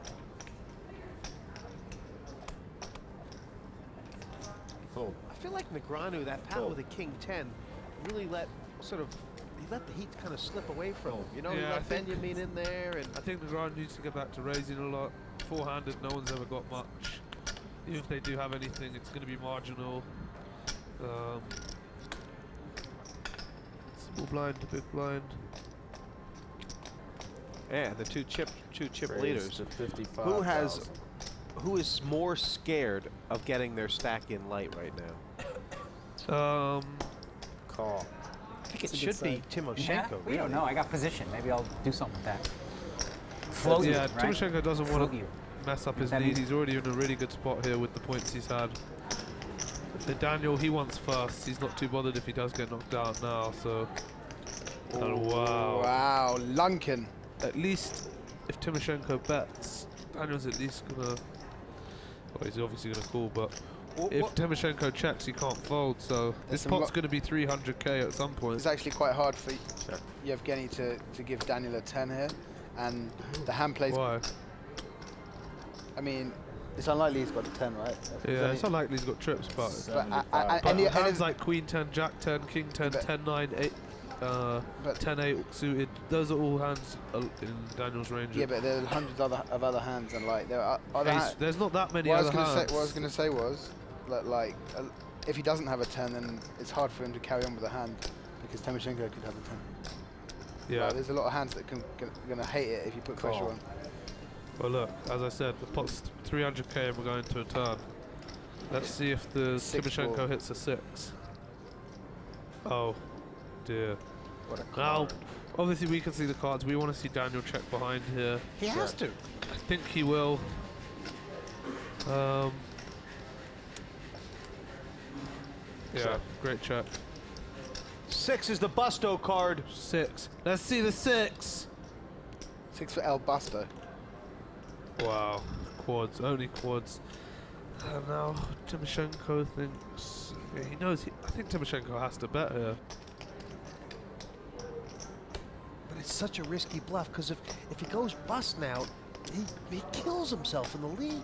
Fold. I feel like Negreanu, that pat with a king 10, really let the heat kind of slip away from him. You know, Yeah, he I let think- Benyamine in there, and I think Negreanu needs to get back to raising a lot. Four-handed, no one's ever got much. Even if they do have anything, it's going to be marginal. Small blind, big blind. yeah, the two chip Raise leaders. to 55,000. Who is more scared of getting their stack in light right now? Call. I think it should be Timoshenko. Yeah, we really. don't know. I got position. Maybe I'll do something with that. Float Yeah, you, right? Timoshenko doesn't want Float to you. mess up his That lead. means- He's already in a really good spot here with the points he's had. So Daniel, he wants first. He's not too bothered if he does get knocked out now. So, oh, wow. Wow, Lunkin. At least if Timoshenko bets, Daniel's at least gonna. Well, he's obviously gonna call, but if Timoshenko checks, he can't fold. So There's this some pot's gonna be 300k at some point. It's actually quite hard for Yevgeniy to give Daniel a 10 here, and the hand plays. Why? I mean, it's unlikely he's got a 10, right? Yeah, it's unlikely he's got trips, but and hands like Queen 10, Jack 10, King 10, 10 9, 8, 10 8 suited. Those are all hands in Daniel's range. Yeah, but there are hundreds of other hands, and like there are other There's not that many what other hands. What I was going to say was that like if he doesn't have a 10, then it's hard for him to carry on with a hand because Timoshenko could have a 10. Yeah. Like, there's a lot of hands that going to hate it if you put pressure on. Well, look, as I said, the pot's 300k and we're going to a turn. Let's see if the Timoshenko ball. hits a 6. Oh, dear. What a now, card. obviously we can see the cards. We want to see Daniel check behind here. He has to. I think he will. Yeah, great check. 6 is the Busto card. 6. Let's see the 6. 6 for El Busto. Wow, quads, only quads. And now Timoshenko thinks, yeah, he knows, I think Timoshenko has to bet here. But it's such a risky bluff because if he goes bust now, he kills himself in the league.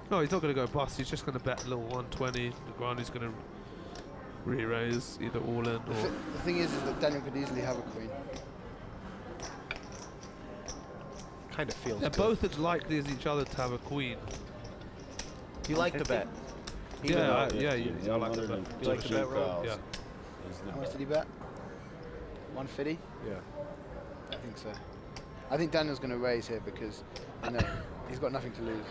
No, he's not going to go bust, he's just going to bet a little 120. Negreanu's going to re-raise either all in or... The thing is that Daniel could easily have a queen. Kind of feels They're good. both as likely as each other to have a queen. You like to bet? Yeah, I like to bet. You like to bet, Ro? Yeah. How much did he bet? 150? Yeah. I think so. I think Daniel's going to raise here because, you know, he's got nothing to lose.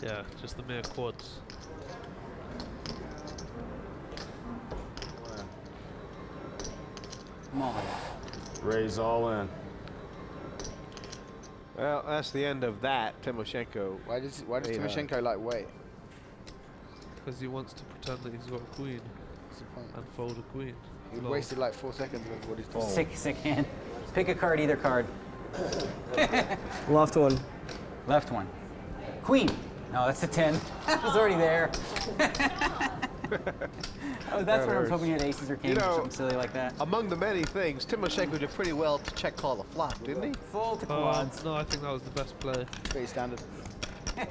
Yeah, just the mere quads. I'm all in. Raise all in. Well, that's the end of that. Timoshenko. Why does Timoshenko like wait? Because he wants to pretend that he's got a queen What's the point? and fold a queen. He Lol. wasted like 4 seconds of what he's doing. Sick hand. Pick a card, either card. Left one. Left one. Queen. No, that's a 10. It was already there. Oh, that's where I was hoping you had aces or kings or something silly like that. Among the many things, Timoshenko did pretty well to check call the flop, didn't he? Full to quads. No, I think that was the best play. Pretty standard. It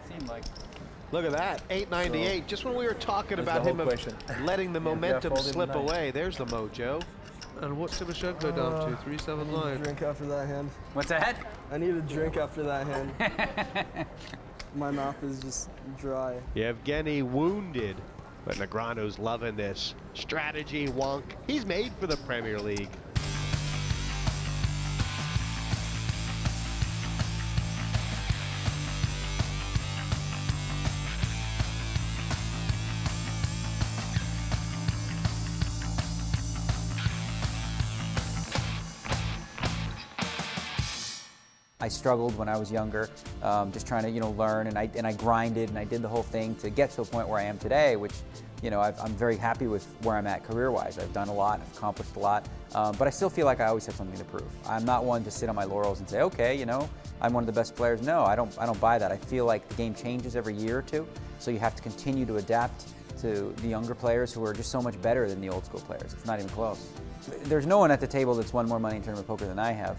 seemed like. Look at that, 898. Just when we were talking about him letting the momentum slip away, there's the mojo. And what's Timoshenko down to? 379. Drink after that hand. What's that? I need a drink after that hand. My mouth is just dry. Yevgeniy wounded, but Negreanu's loving this strategy wonk. He's made for the Premier League. I struggled when I was younger, just trying to learn, and I grinded and I did the whole thing to get to a point where I am today, which I'm very happy with where I'm at career-wise. I've done a lot, I've accomplished a lot, but I still feel like I always have something to prove. I'm not one to sit on my laurels and say, okay, I'm one of the best players. No, I don't buy that. I feel like the game changes every year or two, so you have to continue to adapt to the younger players who are just so much better than the old school players. It's not even close. There's no one at the table that's won more money in tournament poker than I have.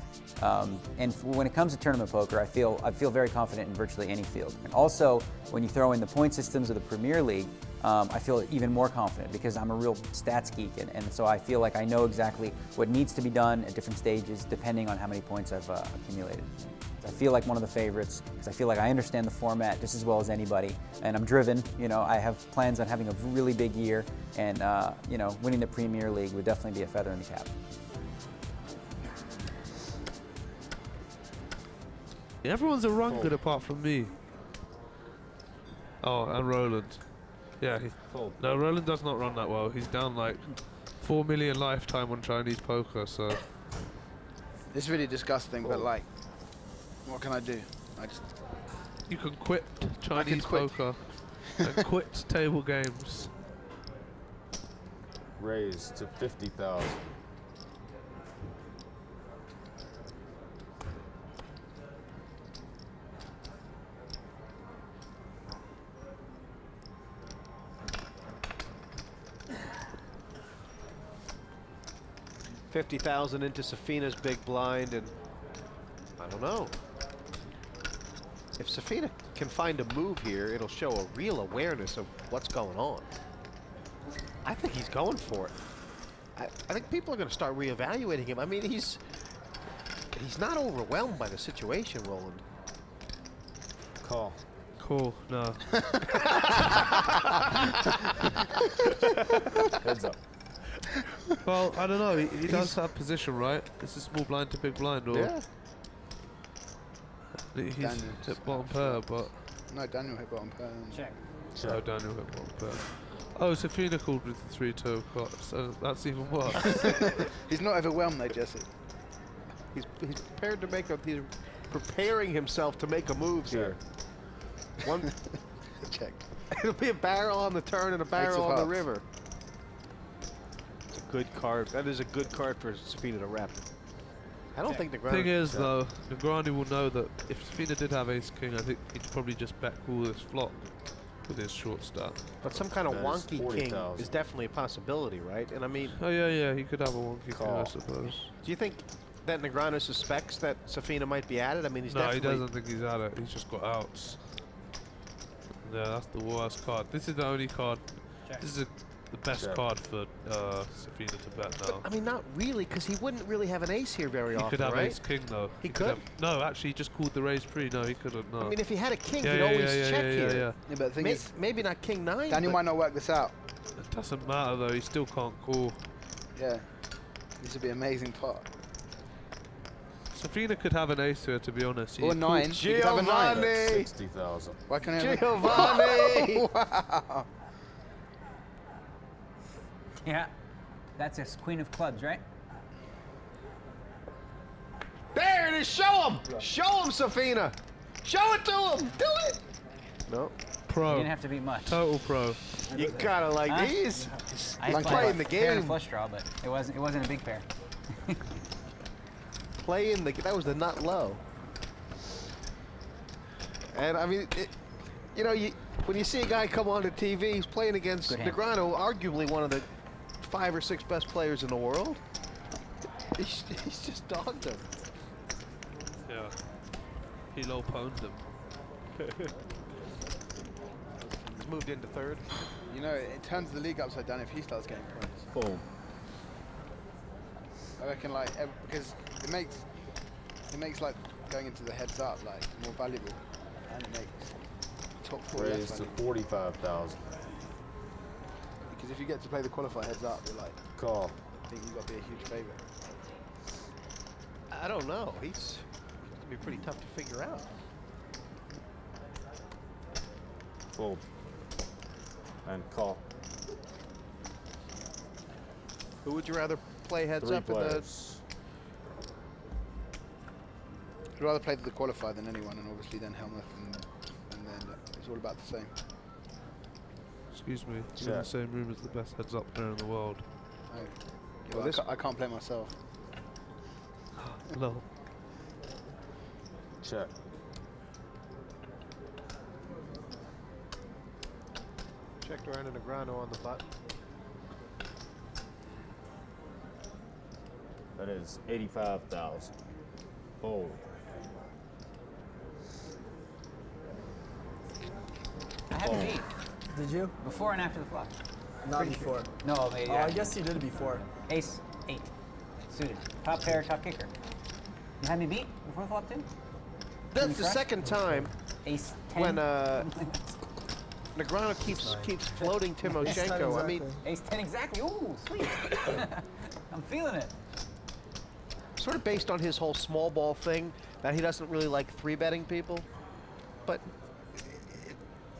And when it comes to tournament poker, I feel very confident in virtually any field. And also, when you throw in the point systems of the Premier League, I feel even more confident because I'm a real stats geek, and so I feel like I know exactly what needs to be done at different stages depending on how many points I've accumulated. I feel like one of the favorites because I feel like I understand the format just as well as anybody, and I'm driven. I have plans on having a really big year, and winning the Premier League would definitely be a feather in the cap. Everyone's a run good apart from me. Oh, and Roland. Yeah, no, Roland does not run that well. He's down like 4 million lifetime on Chinese poker, so. It's really disgusting, but like, what can I do? You can quit Chinese poker and quit table games. Raise to 50,000. $50,000 into Safina's big blind, and I don't know. If Safina can find a move here, it'll show a real awareness of what's going on. I think he's going for it. I think people are going to start reevaluating him. I mean, he's not overwhelmed by the situation, Roland. Call. Cool, no. Heads up. Well, I don't know. He does have position, right? It's a small blind to big blind, or yeah. He's hit bottom pair, but no, Daniel hit bottom pair. Check. Oh, Daniel hit bottom pair. Oh, Safina called with the 3-2, so that's even worse. He's not overwhelmed though, Jesse. He's prepared to make he's preparing himself to make a move here. One check. It'll be a barrel on the turn and a barrel on the river. It's a good card. That is a good card for Safina to rep. I don't think Negreanu. Thing is, though, Negreanu will know that if Safina did have ace king, I think he'd probably just bet call this flop with his short stat. But some kind of wonky king is definitely a possibility, right? And I mean, oh yeah, he could have a wonky king, I suppose. Do you think that Negreanu suspects that Safina might be at it? I mean, he's no, definitely. he doesn't think he's at it. He's just got outs. Yeah, that's the worst card. This is the only card. Check. This is the best card for Safina to bet now. But, I mean, not really, because he wouldn't really have an ace here very often, He could have right? ace king, though. He could? No, actually, he just called the raise pre. No, he couldn't, no. I mean, if he had a king, he'd always check here. Yeah, but the thing is, maybe not king 9. Daniel might not work this out. It doesn't matter, though. He still can't call. Yeah. This would be an amazing pot. Safina could have an ace here, to be honest. Or 9. Giovanni! 60,000. Why can't I have Giovanni! Wow. Yeah. That's a queen of clubs, right? There it is. Show him. Show him, Safina. Show it to him. Do it. No. Pro. You didn't have to be much. Total pro. You gotta like Huh? these. I Like played playing the pair and a game. flush draw, but it wasn't a big pair. Playing the. That was the nut low. And I mean, you know, when you see a guy come onto TV, he's playing against Negreanu, arguably one of the 5 or 6 best players in the world. He's just dogged him. Yeah. He low pwned him. He's moved into third. You know, it turns the league upside down if he starts getting points. Boom. I reckon, like, because it makes like going into the heads up like more valuable, and it makes top 4 less Raised to valuable. 45,000. Because if you get to play the qualifier heads up, you're like, Call. I think you've got to be a huge favourite. I don't know. He's gonna be pretty tough to figure out. Fold. And call. Who would you rather play heads 3 up in the? players. I'd rather play the qualifier than anyone, and obviously then Hellmuth, and then it's all about the same. Excuse me. You're in the same room as the best heads up player in the world. Well, I can't play myself. No. Check. Checked around in Negreanu on the button. That is 85,000. Fold. I had a beat. Did you? Before and after the flop. Not Pretty before. Sure. No, maybe. Oh, I guess you did before. Ace 8. Suited. Top pair, top kicker. You had me beat before the flop too? That's the second time Ace 10. when Negreanu keeps floating Timoshenko. I mean, Ace 10 exactly. Ooh, sweet. I'm feeling it. Sort of based on his whole small ball thing, that he doesn't really like 3-betting people, but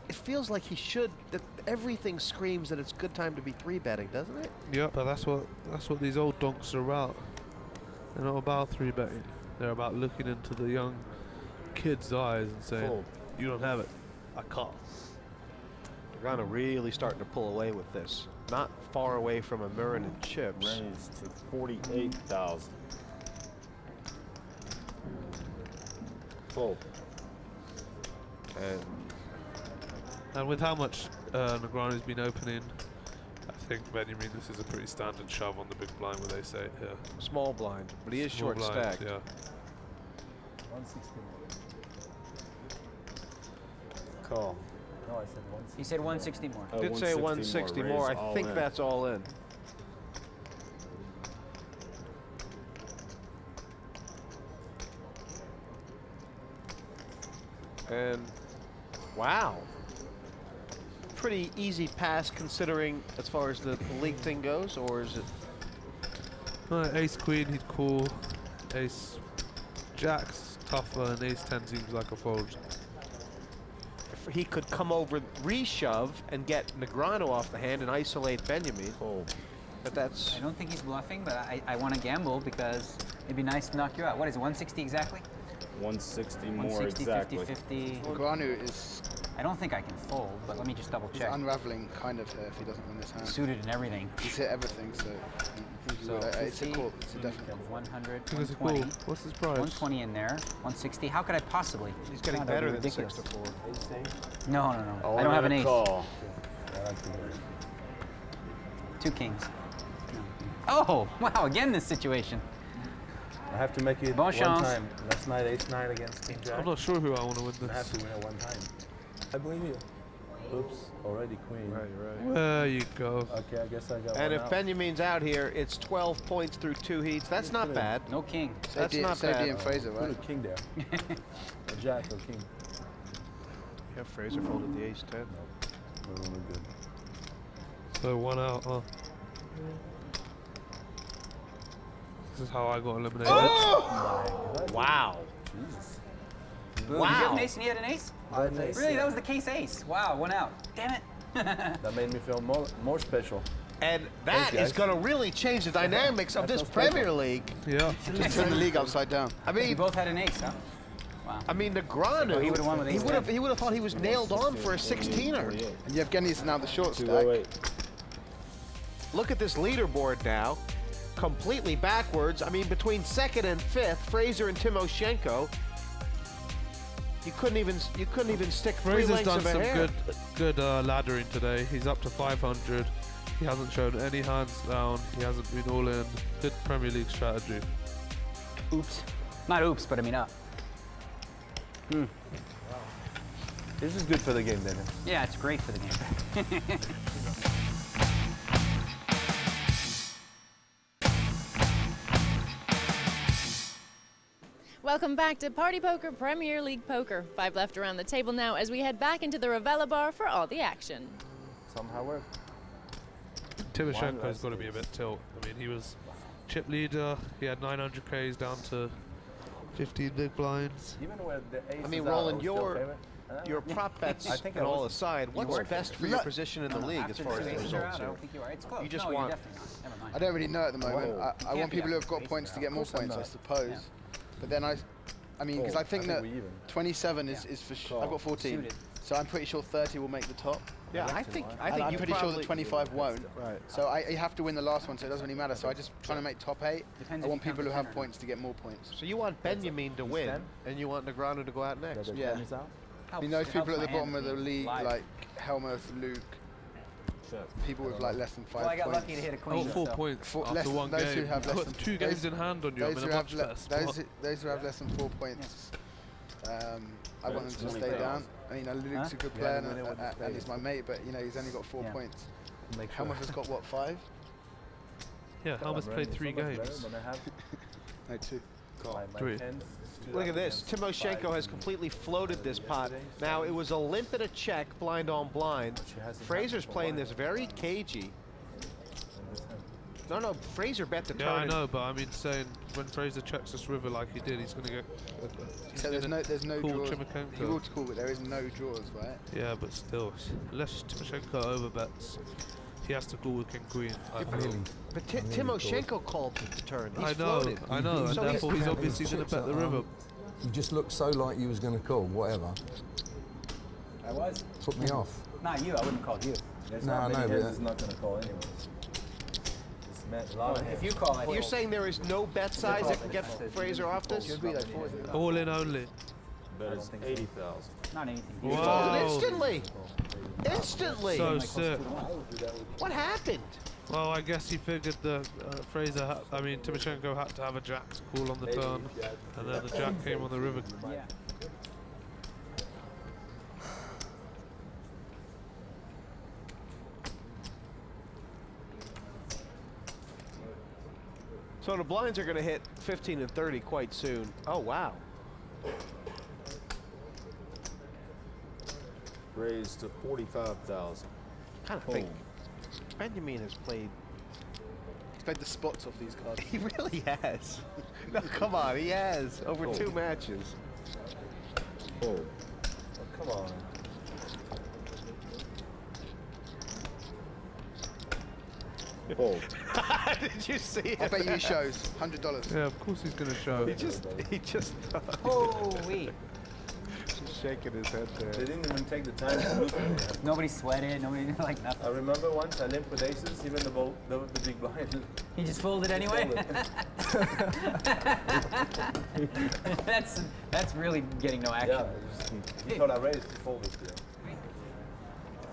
it feels like he should. That everything screams that it's a good time to be 3-betting, doesn't it? Yeah, but that's what these old donks are about. They're not about 3-betting. They're about looking into the young kid's eyes and saying, Fold. "You don't have it. I call." Negreanu really starting to pull away with this. Not far away from a Mirren and chips. Raised to 48,000. Fold. And with how much Negreanu's been opening, I think Benyamine, this is a pretty standard shove on the big blind where they say it here. Small blind, but he is Small short blind, stacked. Yeah. 160. Call. No, I said 160. He said 160 more. Did say 160 more. Raise I all think in. that's all in. And wow, pretty easy pass considering as far as the league thing goes, or is it? Ace Queen, he'd call. Ace Jack's tougher, and Ace 10 seems like a fold. If he could come over, reshove, and get Negreanu off the hand and isolate Benyamine. But that's. I don't think he's bluffing, but I want to gamble because it'd be nice to knock you out. What is it, 160 exactly? 160 more 160, exactly. 50, 50. Negreanu is I don't think I can fold, but let me just double he's check. unraveling kind of here if he doesn't win this hand. Suited and everything. He's hit everything, so I think he will. It's a call. It's a definite call. 100, I think it's a 120. call. What's his price? 120 in there, 160. How could I possibly? He's getting God, that better would be than ridiculous. 6-4. No. I don't have an ace. Call. 2 kings. Oh, wow, again this situation. I have to make it Bon one chance. time. Last night, ace-9 against King Jack. I'm not sure who I want to win I have this. to win it one time. I believe you. Oops, already queen. Right. There you go. Okay, I guess I got And one if out. Benyamine's out here, it's 12 points through 2 heats. That's not bad. No king. That's not bad. and Frazer, Put a right? king there. A jack or king. Yeah, Frazer folded the ace 10. No, no, good. So 1 out, huh? This is how I got eliminated. Oh! Wow. Jesus. Boom. Did you have an ace and he had an ace? I had an ace. Really? That was the case ace. Wow, 1 out. Damn it. That made me feel more special. And that is going to really change the dynamics of this Premier League. Yeah. Just turn the league upside down. I mean, You both had an ace, huh? Wow. I mean, Negreanu, he would've won with ace he would have thought he was nailed on for a 16er. And Yevgeniy is now the short stack. 208. Look at this leaderboard now, completely backwards. I mean, between 2nd and 5th, Frazer and Timoshenko, you couldn't even stick 3 Frazer's lengths done of a some hair. good laddering today. He's up to 500. He hasn't shown any hands down. He hasn't been all in. Good Premier League strategy. Oops. Not oops, but I mean up. This is good for the game, then. Yeah, it's great for the game. Welcome back to Party Poker Premier League Poker. 5 left around the table now as we head back into the Ravella bar for all the action. Somehow worked. Timoshenko's got to be a bit tilt. I mean, he was chip leader. He had 900Ks down to 15 big blinds. Even with the ace I mean, Roland, your prop bets I think and I all was- aside, what's best for your position in the league as far as the results I here? don't think you are. It's close. You just no, want- you're definitely not. Never mind. I don't really know at the moment. Whoa. I want people who have got points to get more points, I suppose. But then I mean, because I think that 27 is for sure. I've got 14, Suited. so I'm pretty sure 30 will make the top. Yeah, I think And I'm you pretty sure that probably- 25 won't. Right. So you have to win the last one, so it doesn't really matter. So I just trying to make top 8. Depends I if want you count people who the have 10 or points to get more points. So you want Benyamine to win, 10? and you want Negreanu to go out next. Yeah. I mean, those It people helps at the my bottom of hand the be league, live. like Hellmuth, Luke, people with like less than 5 Well, I got points. lucky to hit a Oh, queen. 4 so. points For after less- one those game. who have You've less got than- 2 games in hand on you. I'm Those in who a have much le- better spot. those who have less than 4 points, I want them to only stay playoffs. down. I mean, Luke's Huh? a good Yeah, player when they went to and he's my mate, but you know he's only got 4 Yeah. points. Make Hellmuth has got what, 5? Yeah, Hellmuth played 3 games. No, 2. Three. Look at this. Timoshenko has completely floated this pot. Now, it was a limp and a check, blind on blind. Frazer's playing this very cagey. No, Frazer bet the turn. Yeah, I and- know, but I mean, saying when Frazer checks this river like he did, he's going to get. So there's no call draws. Timoshenko. He will call, but there is no draws, right? Yeah, but still, unless Timoshenko overbets, he has to call with King Queen. I feel. But Timoshenko called the turn. He's I know, floated. and So therefore he's obviously going to bet the river. You just looked so like you was going to call, whatever. I was. Put me off. Not you. I wouldn't call you. No, I know, but He's not going to call anyways. If you call it, You're saying there is no bet size that can get Frazer off this? Should be like 4, isn't it? All in only. Bet is 80,000. not anything. Whoa. Instantly! Instantly! So sick. What happened? Well, I guess he figured that Timoshenko had to have a jack to call on the turn, and then the jack came on the river. Yeah. So the blinds are going to hit 15 and 30 quite soon. Oh, wow. Raised to 45,000. Kind of think Benyamine has played. He's played the spots off these cards. He really has. No, come on, he has over 2 matches. Oh, come on. Oh. Did you see it? I bet you he shows $100. Yeah, of course he's going to show. He just Holy. Just shaking his head They there. didn't even take the time to look at it. Nobody sweated. Nobody did like nothing. I remember once I limped with aces, even the big blind. He just folded anyway. That's really getting no action. Yeah, he thought I raised, he folded. Yeah.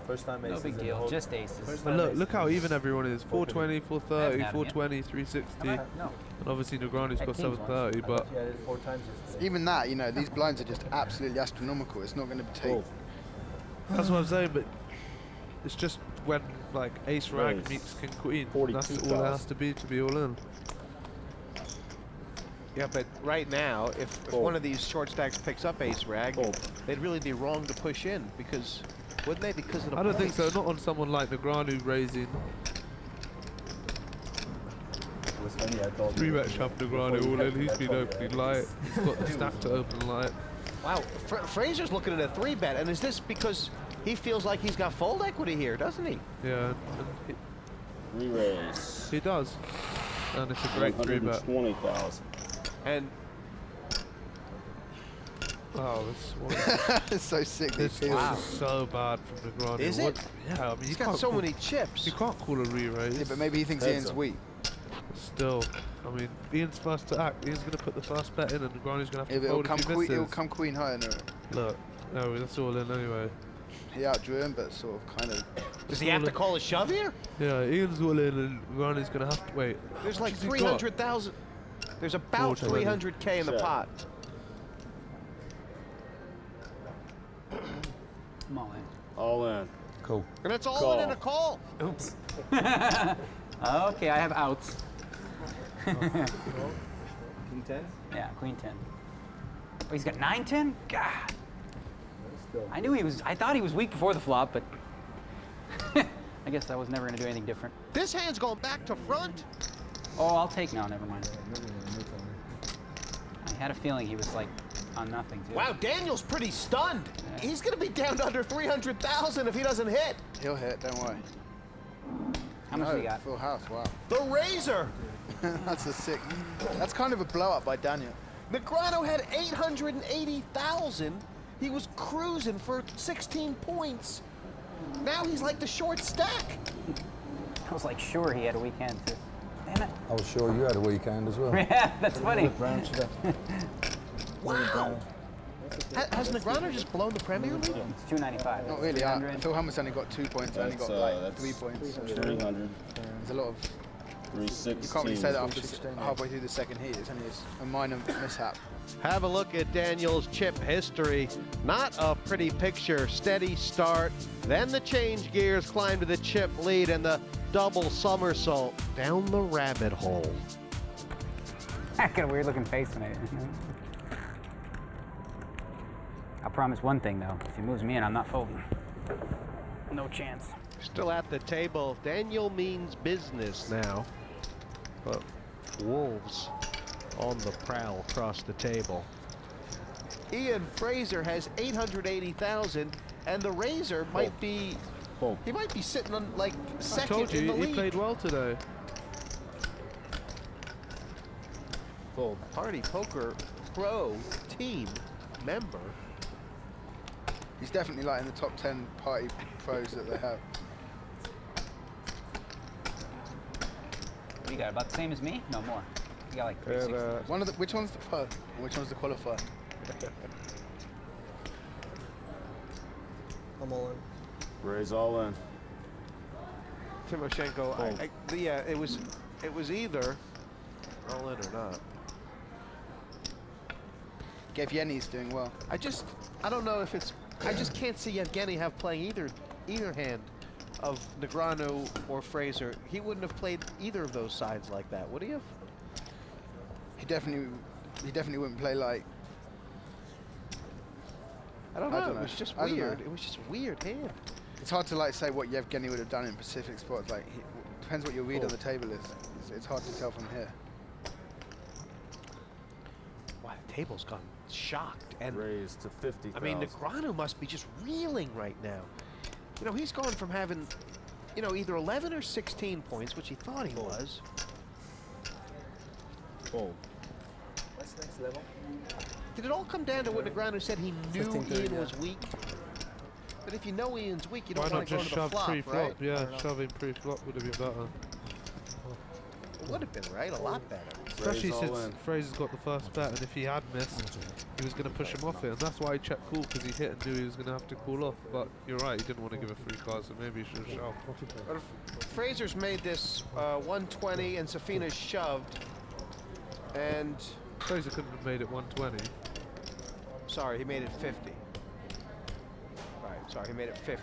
First time No aces. big in the deal. whole- Just aces. First But time look, aces. look how even everyone is. 420, 430, Adam, 420, 360. No. And obviously Negreanu's Had got kings once. 730, I but thought you had it 4 times yesterday. Even that, you know, these blinds are just absolutely astronomical. It's not going to take. Oh. that's what I'm saying. But it's just when like ace rag Nice. meets king queen. 42,000. That's all it has to be all in. Yeah, but right now, if one of these short stacks picks up ace rag, they'd really be wrong to push in because, wouldn't they? Because of the I don't think so. points. Not on someone like Negreanu raising. It was funny, I thought. 3-bet shove Negreanu all in. He's been opening light. He's got the stack to open light. Wow, Frazer's looking at a 3-bet, and is this because he feels like he's got fold equity here, doesn't he? Yeah. And he, Re-raise. He does. And it's a great 3-bet. 120,000. And oh, this It's so sick. This is so bad from Negreanu. Is it? Yeah, I mean, he's got so many chips. You can't call a re-raise. Yeah, but maybe he thinks Ian's weak. Still, I mean, Ian's first to act. Ian's going to put the first bet in, and Negreanu's going to have to fold if he misses. It'll come queen high in it. Look, no, that's all in anyway. He outdrew him, but sort of kind of. Does he have to call a shove here? Yeah, Ian's all in, and Negreanu's going to have to wait. There's like 300,000. There's about 300K in the pot. I'm all in. All in. Cool. And it's all in a call. Oops. Okay, I have outs. King 10? Yeah, queen 10. Oh, he's got 9-10? God. I knew he was, I thought he was weak before the flop, but I guess I was never going to do anything different. This hand's going back to front. Oh, I'll take now, never mind. I had a feeling he was like on nothing, too. Wow, Daniel's pretty stunned. Yeah. He's going to be down to under 300,000 if he doesn't hit. He'll hit, don't worry. How much do you got? Full house, wow. The Razor. That's a sick. That's kind of a blow up by Daniel. Negreanu had 880,000. He was cruising for 16 points. Now he's like the short stack. I was like sure he had a weekend, too. Damn it. I was sure you had a weekend as well. Yeah, that's funny. Wow. Has Negreanu just blown the Premier League? It's 295. Not really. Phil Hellmuth only got 2 points. Only got like 3 points. 300. There's a lot of. 316. You can't really say that after halfway through the second heat. It's only a minor mishap. Have a look at Daniel's chip history. Not a pretty picture. Steady start. Then the change gears climb to the chip lead and the double somersault down the rabbit hole. I got a weird looking face when I promise one thing though. If he moves me in, I'm not folding. No chance. Still at the table. Daniel means business now. But wolves on the prowl across the table. Ian Frazer has 880,000, and the Razor might be. He might be sitting on like second I told you, in the league. he played well today. Fold. Party Poker Pro team member. He's definitely like in the top 10 party pros that they have. You got about the same as me? No more. You got like 360. Which one's the pro and which one's the qualifier? I'm all in. Raise all in. Timoshenko. Yeah, it was either all in or not. Yevgeny's doing well. I don't know if it's. I just can't see Yevgeniy have playing either hand of Negreanu or Frazer. He wouldn't have played either of those sides like that, would he have? He definitely wouldn't play like. I don't know. It was just weird. It was just a weird hand. It's hard to like say what Yevgeniy would have done in Pacific spots. Like, depends what your read on the table is. It's hard to tell from here. Wow, the table's gone shocked and raised to 50,000. I mean, Negreanu must be just reeling right now. You know, he's gone from having, either 11 or 16 points, which he thought he was. Fold. What's next level? Did it all come down to what Negreanu said he knew Ian was weak? But if you know Ian's weak, you don't want to go to the flop, right? Yeah, shoving pre-flop would have been better. It would have been, right? A lot better. Especially since Frazer's got the first bet, and if he had missed, he was going to push him off it. And that's why he checked cool, because he hit and knew he was going to have to cool off. But you're right, he didn't want to give a free card, so maybe he should have shoved. Frazer's made this 120, and Safina's shoved. And Frazer couldn't have made it 120. Sorry, he made it 50. Right, sorry, he made it 50.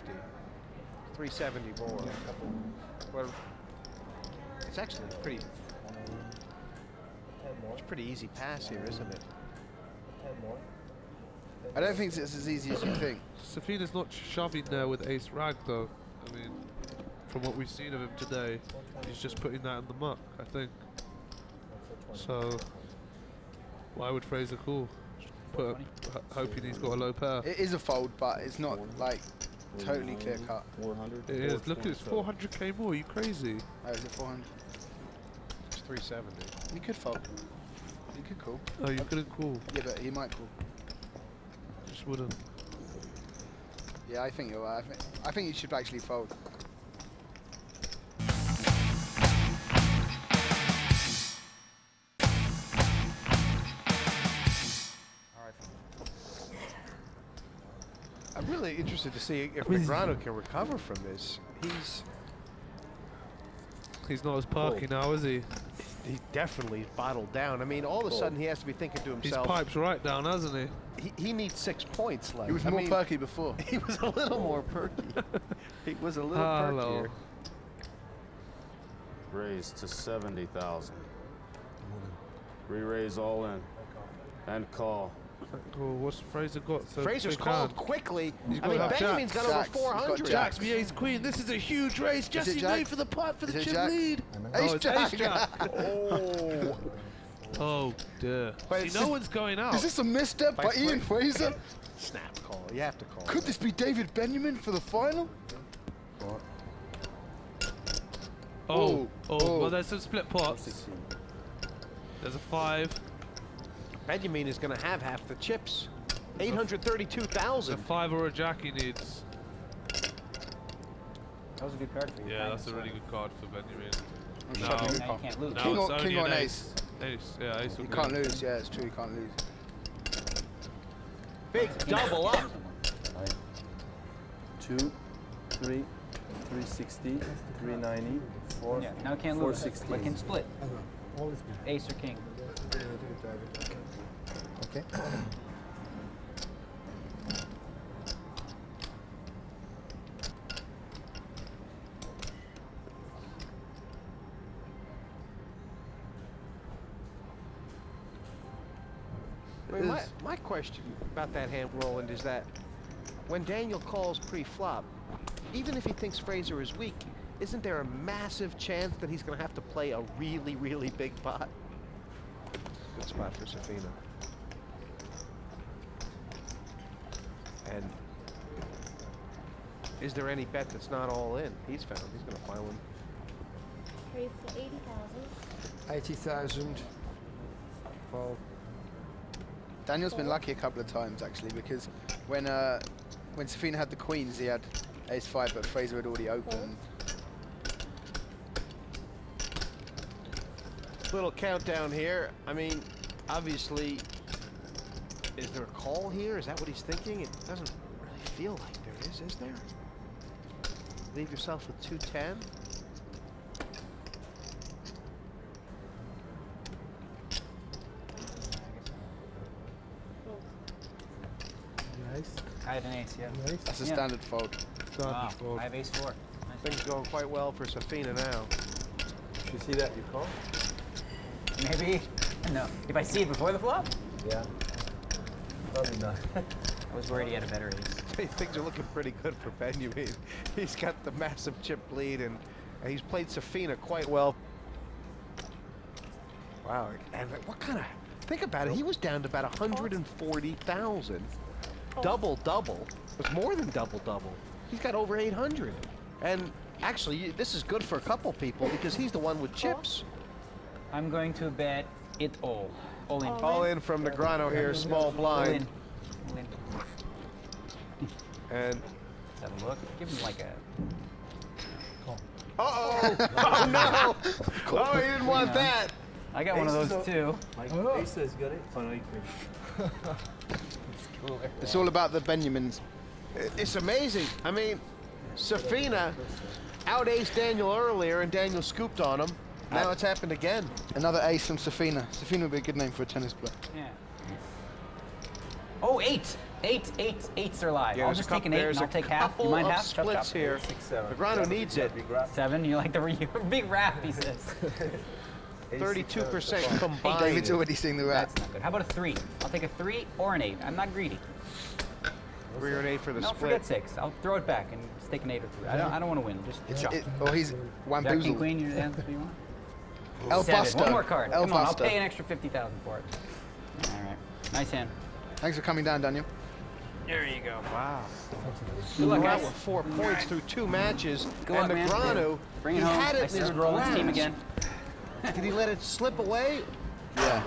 370 more. Well, it's actually pretty. It's a pretty easy pass here, isn't it? I don't think it's as easy as you think. Safina's not shoving there with ace rag though. I mean, from what we've seen of him today, he's just putting that in the muck, I think. So, why would Frazer call? Hoping he's got a low pair. It is a fold, but it's not like totally clear cut. 400. It is. Look, it's 400k more. Are you crazy? Oh, is it 400? It's 370. You could fold. You could call. Oh, you couldn't call. Yeah, but he might call. Just wouldn't. Yeah, I think you're right. I think you should actually fold. I'm really interested to see if Negreanu can recover from this. He's not as parky now, is he? He's definitely bottled down. I mean, all of a sudden he has to be thinking to His himself. pipe's right down, hasn't he? He needs 6 points left. He was more perky before. He was a little more perky. He was a little Hello. perkier. Raise to 70,000. Re-raise all in. And call. Oh, what's Frazer got? So Frazer's big called hand. quickly. He's I mean, got Benyamine's got over Jacks. He's got 400. Jacks v ace queen. This is a huge race. Jesse Jack? made for the pot for Is the it chip Jack? lead. Ace it's Jack. Ace Jack. Oh. Oh dear. Wait, See, no one's going out. Is this a misstep by Ian Frazer? Snap call. You have to call. Could this be David Benyamine for the final? Oh, Oh. well, there's some split pots. There's a 5. Benyamine is going to have half the chips. A 832,000. 5 or a jack he needs. That was a good card for you. Yeah, that's a really good card for Benyamine. I'm No, shuffling Now you can't lose. no, King it's or- only king or an an ace. Ace, yeah, ace or You queen. can't lose. Yeah, it's true. You can't lose. Big double up. 2, 3, 360, 390, 4. Yeah, now can't lose. 460. But can split. Ace or king. Okay. I mean, my question about that hand, Roland, is that when Daniel calls pre-flop, even if he thinks Frazer is weak, isn't there a massive chance that he's going to have to play a really, really big pot? Good spot for Safina. And is there any bet that's not all in? He's found. He's going to find one. Raise to 80,000. 80,000. Fold. Daniel's been lucky a couple of times actually because when Safina had the queens, he had ace-5, but Frazer had already opened. Little countdown here. I mean, obviously, is there a call here? Is that what he's thinking? It doesn't really feel like there is there? Leave yourself with 210. Nice. I have an ace, yeah. Nice. That's a Yeah. standard fold. Wow, I have ace 4. Things going quite well for Safina now. You see that? You call? Maybe. No. If I see it before the flop? Yeah. Probably not. I was worried he had a better ace. Things are looking pretty good for Benyamine. He's got the massive chip lead, and he's played Safina quite well. Wow, and what kind of... Think about it, he was down to about 140,000. Double-double. It was more than double-double. He's got over 800. And actually, this is good for a couple people because he's the one with chips. I'm going to bet it all. All in. All in from Negreanu here, small All blind. in. All in. And Let's have a look. Give him like a... uh-oh! Oh, no! Oh, he didn't want that! I got one of those too. Ace has got it. Oh, no, you couldn't. It's all about the Benyamins. It's amazing. I mean, Safina out-aced Daniel earlier, and Daniel scooped on him. Now it's happened again. Another ace from Safina. Safina would be a good name for a tennis player. Yeah. Oh, 8! 8s are live. Yeah, I'll there's just a take an couple- 8 and there's I'll a take half. You couple mind of half? Chop, splits chop. here. 6, 7. Negreanu needs it. 7? You like the big rap, he says. 32% combined. David's already seen the rat. That's not good. How about a 3? I'll take a 3 or an 8. I'm not greedy. 3 or an 8 for the No, split. forget 6. I'll throw it back and stake an 8 or 3. I don't want to win. Just chop. Or he's Jack wamboozled. and queen, you're down 3 1. El 7. Buster. One more card. El Come on, I'll Buster. pay an extra 50,000 for it. All right. Nice hand. Thanks for coming down, Daniel. There you go. Wow. Good luck out with 4 points through 2 matches. And Negreanu, Bring he it home. had it Nice in his to roll his team grasp. again. Did he let it slip away? Yeah.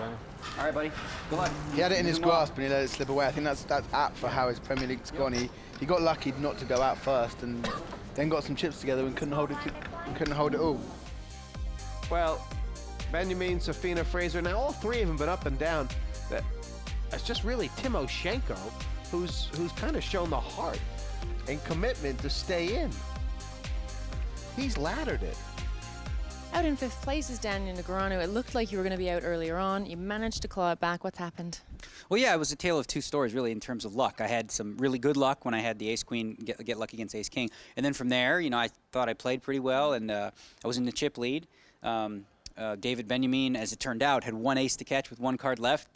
All right, buddy. Good luck. He had it in his grasp and he let it slip away. I think that's apt for how his Premier League's gone. He got lucky not to go out first and then got some chips together and couldn't hold it all. Well, Benyamine, Safina, Frazer, now all 3 of them been up and down. That's just really Timoshenko who's kind of shown the heart and commitment to stay in. He's laddered it. Out in 5th place is Daniel Negreanu. It looked like you were going to be out earlier on. You managed to claw it back. What's happened? Well, yeah, it was a tale of 2 stories, really, in terms of luck. I had some really good luck when I had the ace-queen get lucky against ace-king. And then from there, you know, I thought I played pretty well, and I was in the chip lead. David Benyamine, as it turned out, had 1 ace to catch with 1 card left.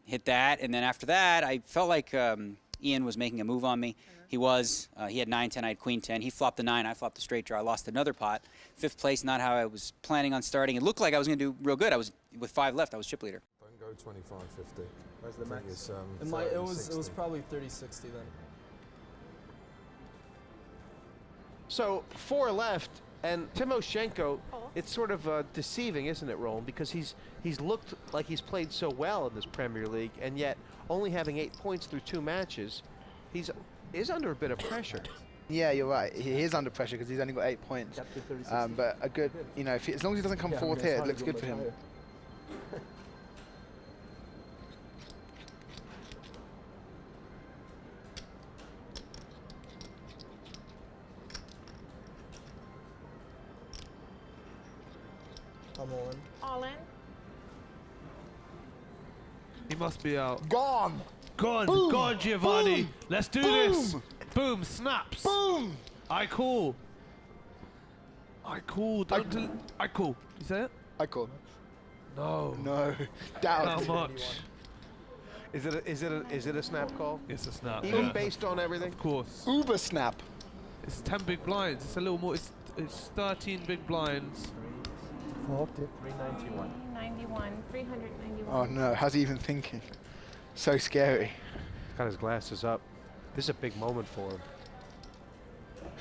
Hit that, and then after that, I felt like Ian was making a move on me. He was. He had 9-10, I had queen-10. He flopped the 9, I flopped the straight draw. I lost another pot. 5th place, not how I was planning on starting. It looked like I was going to do real good. I was, with 5 left, I was chip leader. Don't go 25-50. Where's the max? It was probably 30-60 then. So 4 left, and Timoshenko, it's sort of deceiving, isn't it, Roland? Because he's looked like he's played so well in this Premier League, and yet only having 8 points through 2 matches, he's under a bit of pressure. Yeah, you're right. He is under pressure because he's only got 8 points. But a good, you know, as long as he doesn't come 4th here, it looks good for him. I'm all in. All in. He must be out. Gone! Gone! Boom. Gone, Giovanni! Boom. Let's do Boom. this! Boom! Snaps! Boom! I call. I call. I call. You say it? I call. No. No. Doubt. How much? Is it a snap call? It's a snap. Even yeah. based on everything? Of course. Uber snap. It's 10 big blinds. It's a little more. It's 13 big blinds. 391. 91. 391. Oh no, how's he even thinking? So scary. Got his glasses up. This is a big moment for him.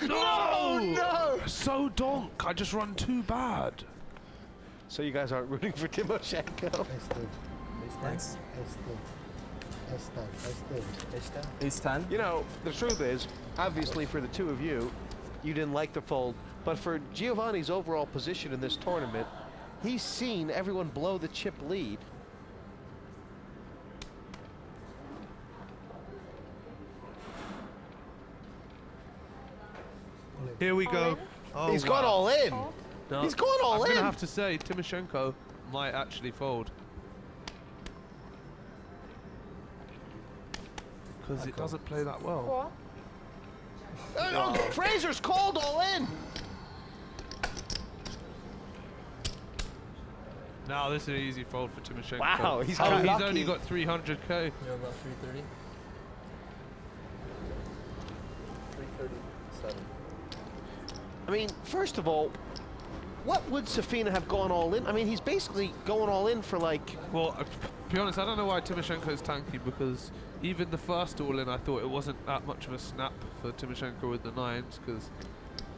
No! No! So donk. I just run too bad. So you guys aren't rooting for Timoshenko? Thanks. Ace 10. You know, the truth is, obviously for the 2 of you, you didn't like the fold, but for Giovanni's overall position in this tournament, he's seen everyone blow the chip lead. Here we go. Oh, He's gone all in. No, He's gone all in. I'm going to have to say, Timoshenko might actually fold. Because it doesn't play that well. Oh, Frazer's called all in. Now this is an easy fold for Timoshenko. Wow, he's he's lucky. only got 300k. Yeah, about 330. 337. I mean, first of all, what would Safina have gone all in? I mean, he's basically going all in for like... Well, to be honest, I don't know why Timoshenko's tanky, because even the first all in, I thought it wasn't that much of a snap for Timoshenko with the 9s, because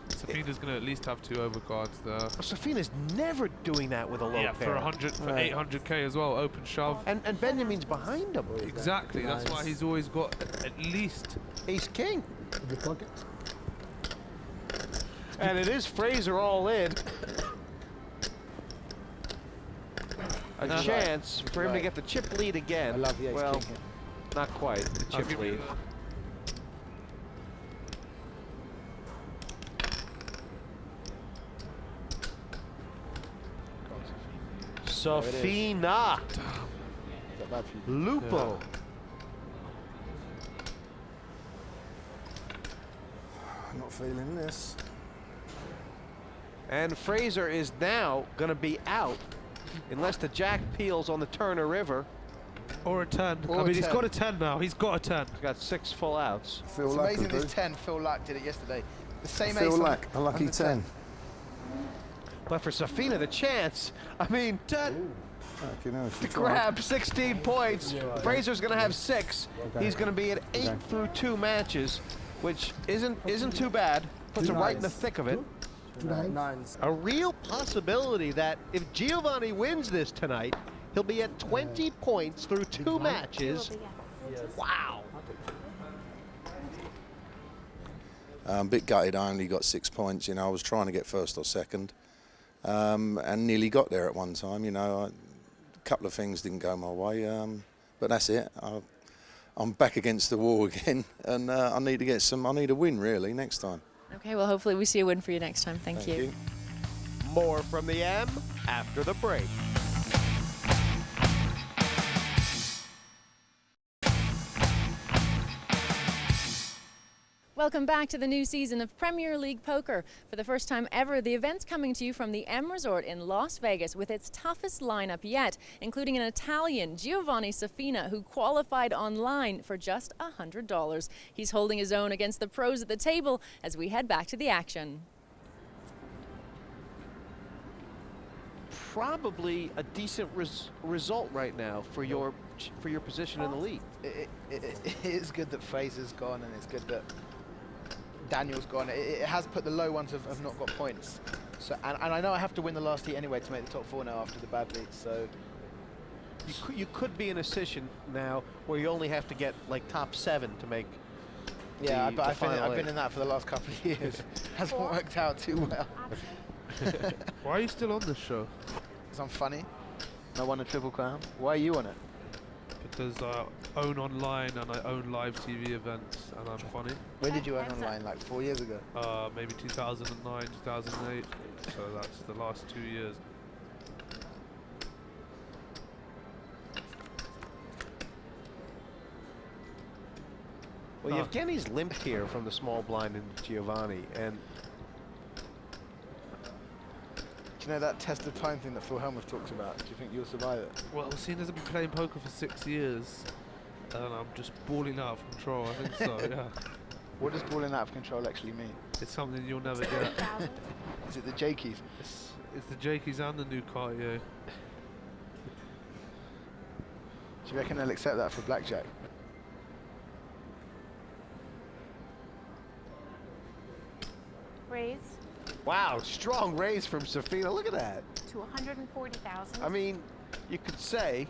Safina's going to at least have 2 overcards there. Safina's never doing that with a low pair. For 800k as well, open shove. And Benyamine's behind him. Exactly, that's why he's always got at least ace-king. And it is Frazer all in. A chance for him to get the chip lead again. I love the ace-king. Well, not quite. The chip lead. Safina. Lupo. I'm not feeling this. And Frazer is now going to be out unless the jack peels on the Turner River. Or a 10. Or I mean, a he's 10. got a 10 now. He's got a 10. He's got 6 full outs. It's amazing this 10. Phil Lack did it yesterday. The same Phil ace. Lack, a lucky 10. But for Safina, the chance, I mean, 10. To grab 16 points. Frazer's going to have 6. Okay. He's going to be at 8 through 2 matches, which isn't too bad. Puts him right in the thick of it. Nines. A real possibility that if Giovanni wins this tonight, he'll be at 20 points through 2 matches. Wow. I'm a bit gutted I only got 6 points. I was trying to get first or second, and nearly got there at one time. A couple of things didn't go my way, but that's it. I'm back against the wall again, and I need a win really next time. Okay, well, hopefully we see a win for you next time. Thank you. More from the M after the break. Welcome back to the new season of Premier League Poker. For the first time ever, the event's coming to you from the M Resort in Las Vegas with its toughest lineup yet, including an Italian, Giovanni Safina, who qualified online for just $100. He's holding his own against the pros at the table as we head back to the action. Probably a decent result right now for your position in the league. It is good that Frazer's gone, and it's good that Daniel's gone. It has put the low ones have not got points. So and I know I have to win the last heat anyway to make the top 4 now after the bad lead. So you could be in a position now where you only have to get like top 7 to make. Yeah, but I've been in that for the last couple of years. Hasn't worked out too well. Why are you still on this show? Because I'm funny. And I won a Triple Crown. Why are you on it? Because I own online and I own live TV events and I'm funny. When did you own online? Like 4 years ago? Maybe 2009, 2008. So that's the last 2 years. Well, Yevgeniy's limped here from the small blind into Giovanni, and do you know that test of time thing that Phil Hellmuth talks about? Do you think you'll survive it? Well, seeing as I've been playing poker for 6 years, and I'm just balling out of control, I think so, yeah. What does balling out of control actually mean? It's something you'll never get. Is it the J-keys? It's the J-keys and the new Cartier. Do you reckon they'll accept that for blackjack? Raise wow, strong raise from Safina. Look at that. to 140,000. I mean, you could say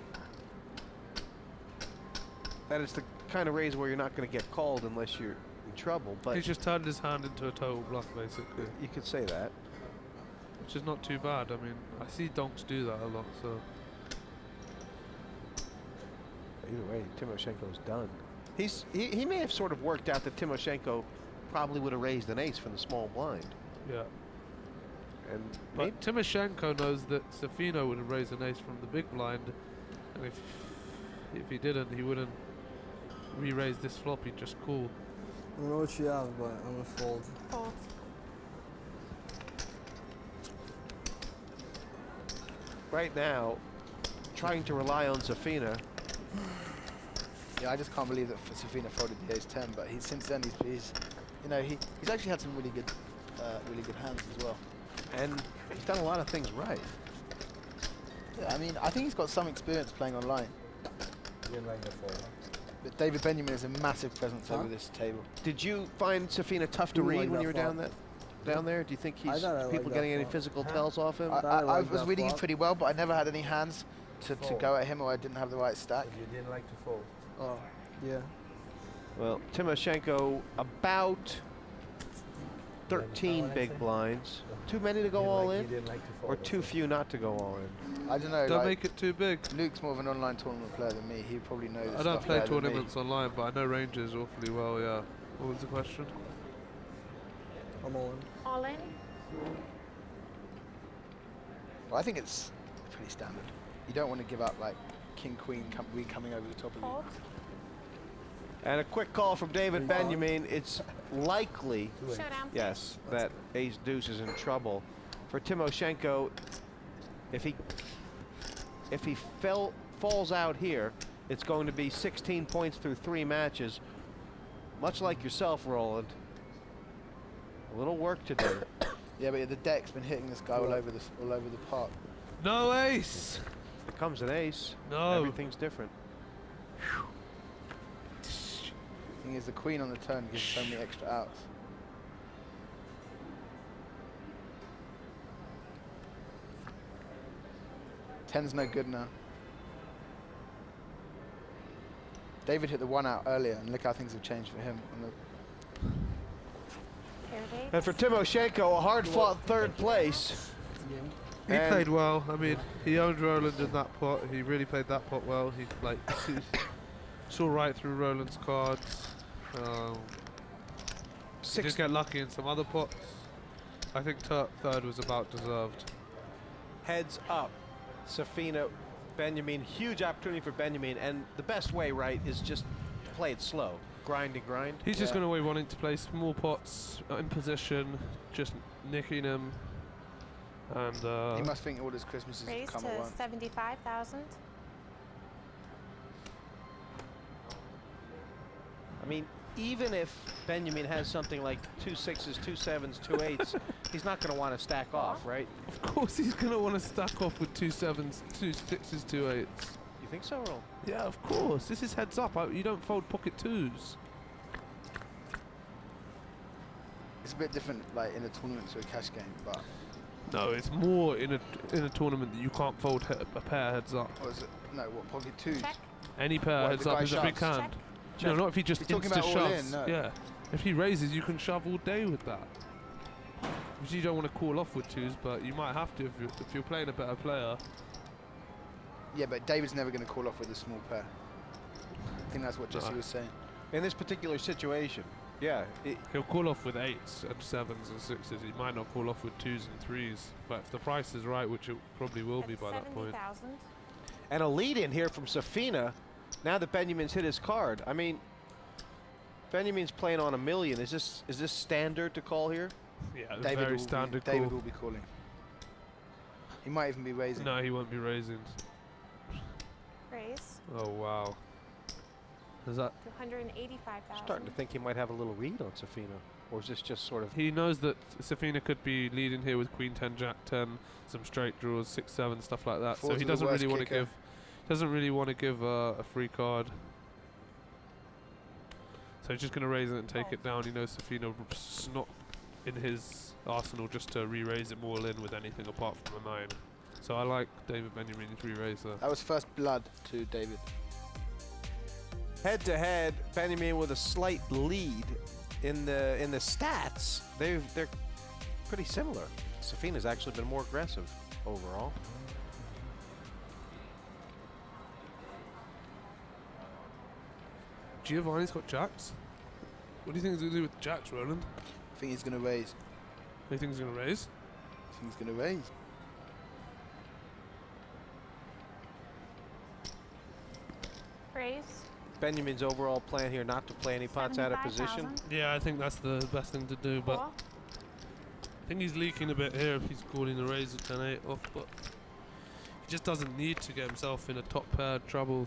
that it's the kind of raise where you're not going to get called unless you're in trouble. But He's just turned his hand into a total bluff, basically. You could say that. Which is not too bad. I mean, I see donks do that a lot, so. Either way, Timoshenko's done. He may have sort of worked out that Timoshenko probably would have raised an ace from the small blind. Yeah. But Timoshenko knows that Safina would have raised an ace from the big blind, and if he didn't, he wouldn't re-raise this flop. He'd just call. I don't know what you have, but I'm gonna fold. Fold. right now, trying to rely on Safina. Yeah, I just can't believe that Safina folded the ace-10, but since then he's actually had some really good hands as well. And he's done a lot of things right. Yeah, I mean, I think he's got some experience playing online. But David Benyamine is a massive presence over this table. Did you find Safina tough to read when you were down there? Do you think people getting any physical tells off him? I was reading him pretty well, but I never had any hands to go at him, or I didn't have the right stack. You didn't like to fold? Oh, yeah. Well, Timoshenko about 13 big blinds. Too many to go all in, or too few not to go all in? I don't know. Don't make it too big. Luke's more of an online tournament player than me. He probably knows. I don't play tournaments online, but I know ranges awfully well. Yeah. What was the question? I'm all in. All in? Well, I think it's pretty standard. You don't want to give up like King Queen coming over the top of you. And a quick call from David Benyamine. It's likely, yes, that Ace Deuce is in trouble. For Timoshenko, if he falls out here, it's going to be 16 points through 3 matches. Much like yourself, Roland. A little work to do. Yeah, but the deck's been hitting this guy all over the park. No ace. comes an ace. No. Everything's different. Thing is, the queen on the turn gives so many extra outs. Ten's no good now. David hit the 1 out earlier, and look how things have changed for him. And for Timoshenko, a hard-fought third place. He played well. I mean, he owned Roland in that pot. He really played that pot well. He saw right through Roland's cards. He did get lucky in some other pots. I think third was about deserved. Heads up. Safina, Benyamine, huge opportunity for Benyamine, and the best way, right, is just play it slow. Grind and grind. He's just going away wanting to play small pots in position, just nicking him. And he must think all his Christmases Raise come to at once. 75,000. I mean, even if Benyamine has something like 2 6s, 2 7s, 2 8s, he's not going to want to stack off, right? Of course he's going to want to stack off with 2 7s, 2 6s, 2 8s. You think so, Earl? Yeah, of course. This is heads up. You don't fold pocket 2s. It's a bit different, like in a tournament to a cash game, but No, it's more in a tournament that you can't fold a pair heads up. what is it? No, what pocket 2s? Check. Any pair What, heads the up guy is a big shoves? hand. Check. No, not if he just You're talking about all shoves. in, no. Yeah, if he raises, you can shove all day with that. Which you don't want to call off with 2s, but you might have to if you're playing a better player. Yeah, but David's never going to call off with a small pair. I think that's what Jesse was saying. In this particular situation, yeah. He'll call off with 8s and 7s and 6s. He might not call off with 2s and 3s. But if the price is right, which it probably will be by that point. 70,000. And a lead in here from Safina, now that Benyamine's hit his card. I mean, Benyamine's playing on $1 million. Is this standard to call here? Yeah, David very standard call. David will be calling. He might even be raising. No, he won't be raising. Raise Oh, wow. Is that... to 185,000. Starting to think he might have a little read on Safina. Or is this just sort of... He knows that Safina could be leading here with Queen 10, Jack 10, some straight draws, 6, 7, stuff like that. Fours So he are the doesn't worst really want to kicker. give a free card. So he's just going to raise it and take it down. He knows Safina's not in his arsenal just to re-raise him all in with anything apart from a 9. So I like David Benyamine's re-raise there. That was first blood to David. Head to head, Benyamine with a slight lead. In the stats, they're pretty similar. Safina's actually been more aggressive overall. Giovanni's got jacks. What do you think he's going to do with jacks, Roland? I think he's going to raise. What do you think he's going to raise? I think he's going to raise. Raise. Benyamine's overall plan here not to play any pots out of position. 75,000. Yeah, I think that's the best thing to do, but Four. I think he's leaking a bit here if he's calling the raise at 10-8 off, but he just doesn't need to get himself in a top pair trouble.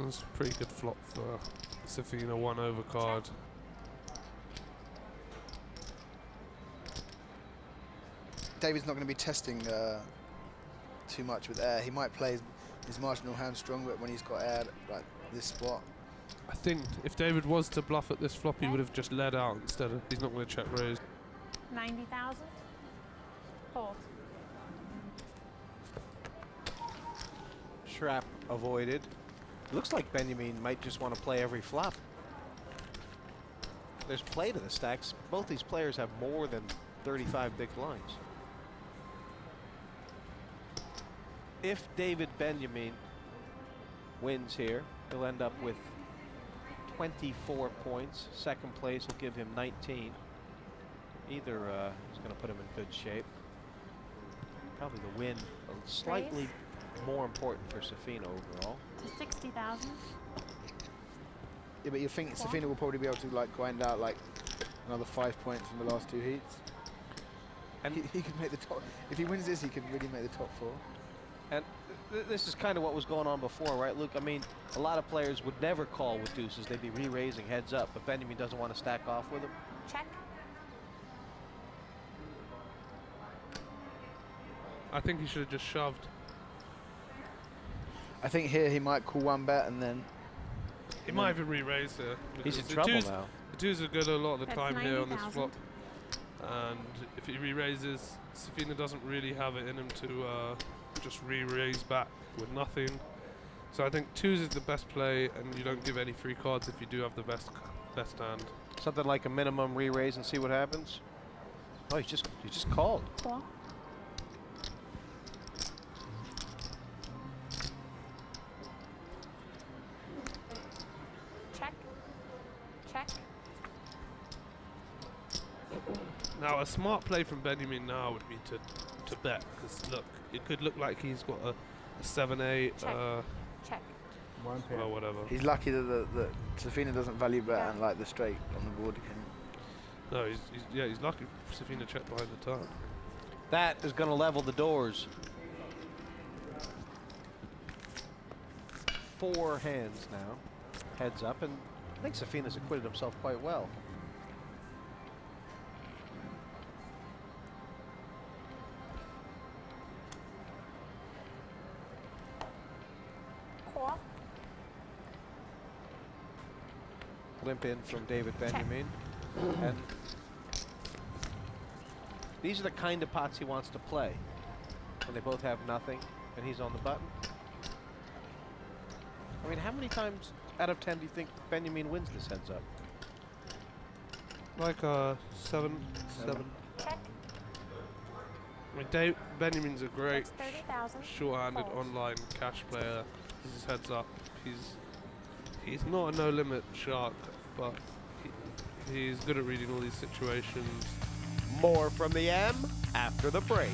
It's a pretty good flop for Safina, 1 over card. David's not going to be testing too much with air. He might play his marginal hand strong, but when he's got air like this spot. I think if David was to bluff at this flop, he would have just led out instead of, he's not going to check raise. 90,000. Fold. Shrap avoided. Looks like Benyamine might just want to play every flop. There's play to the stacks. Both these players have more than 35 big blinds. If David Benyamine wins here, he'll end up with 24 points. Second place will give him 19. Either is going to put him in good shape. Probably the win slightly more important for Safina overall. To 60,000. Yeah, but you think Safina will probably be able to like grind out like another 5 points from the last 2 heats. And he could make the top. If he wins this, he could really make the top 4. And this is kind of what was going on before, right, Luke? I mean, a lot of players would never call with deuces. They'd be re-raising heads up, but Benyamine doesn't want to stack off with them. Check. I think he should have just shoved. I think here he might call one bet and then... He might even re-raise here. He's in the trouble twos, now. The twos are good a lot of the That's time here on this 90,000. flop. And if he re-raises, Safina doesn't really have it in him to just re-raise back with nothing. So I think twos is the best play, and you don't give any free cards if you do have the best hand. Something like a minimum re-raise and see what happens. Oh, he just called. Cool. Check. Check. Now, a smart play from Benyamine now would be to bet, because look, it could look like he's got a 7-8. Check. One pair. Well, whatever. He's lucky that Safina doesn't value bet and like the straight on the board again. No, he's lucky Safina checked behind the turn. That is going to level the doors. 4 hands now. Heads up, and I think Safina's acquitted himself quite well. Cool. Limp in from David Benyamine. And these are the kind of pots he wants to play. When they both have nothing and he's on the button. I mean, how many times out of 10 do you think Benyamine wins this heads up? Like 7. Check. I mean, Benyamine's a great That's 30,000. short-handed Fold. online cash player. This is heads up. He's not a no-limit shark, but he's good at reading all these situations. More from the M after the break.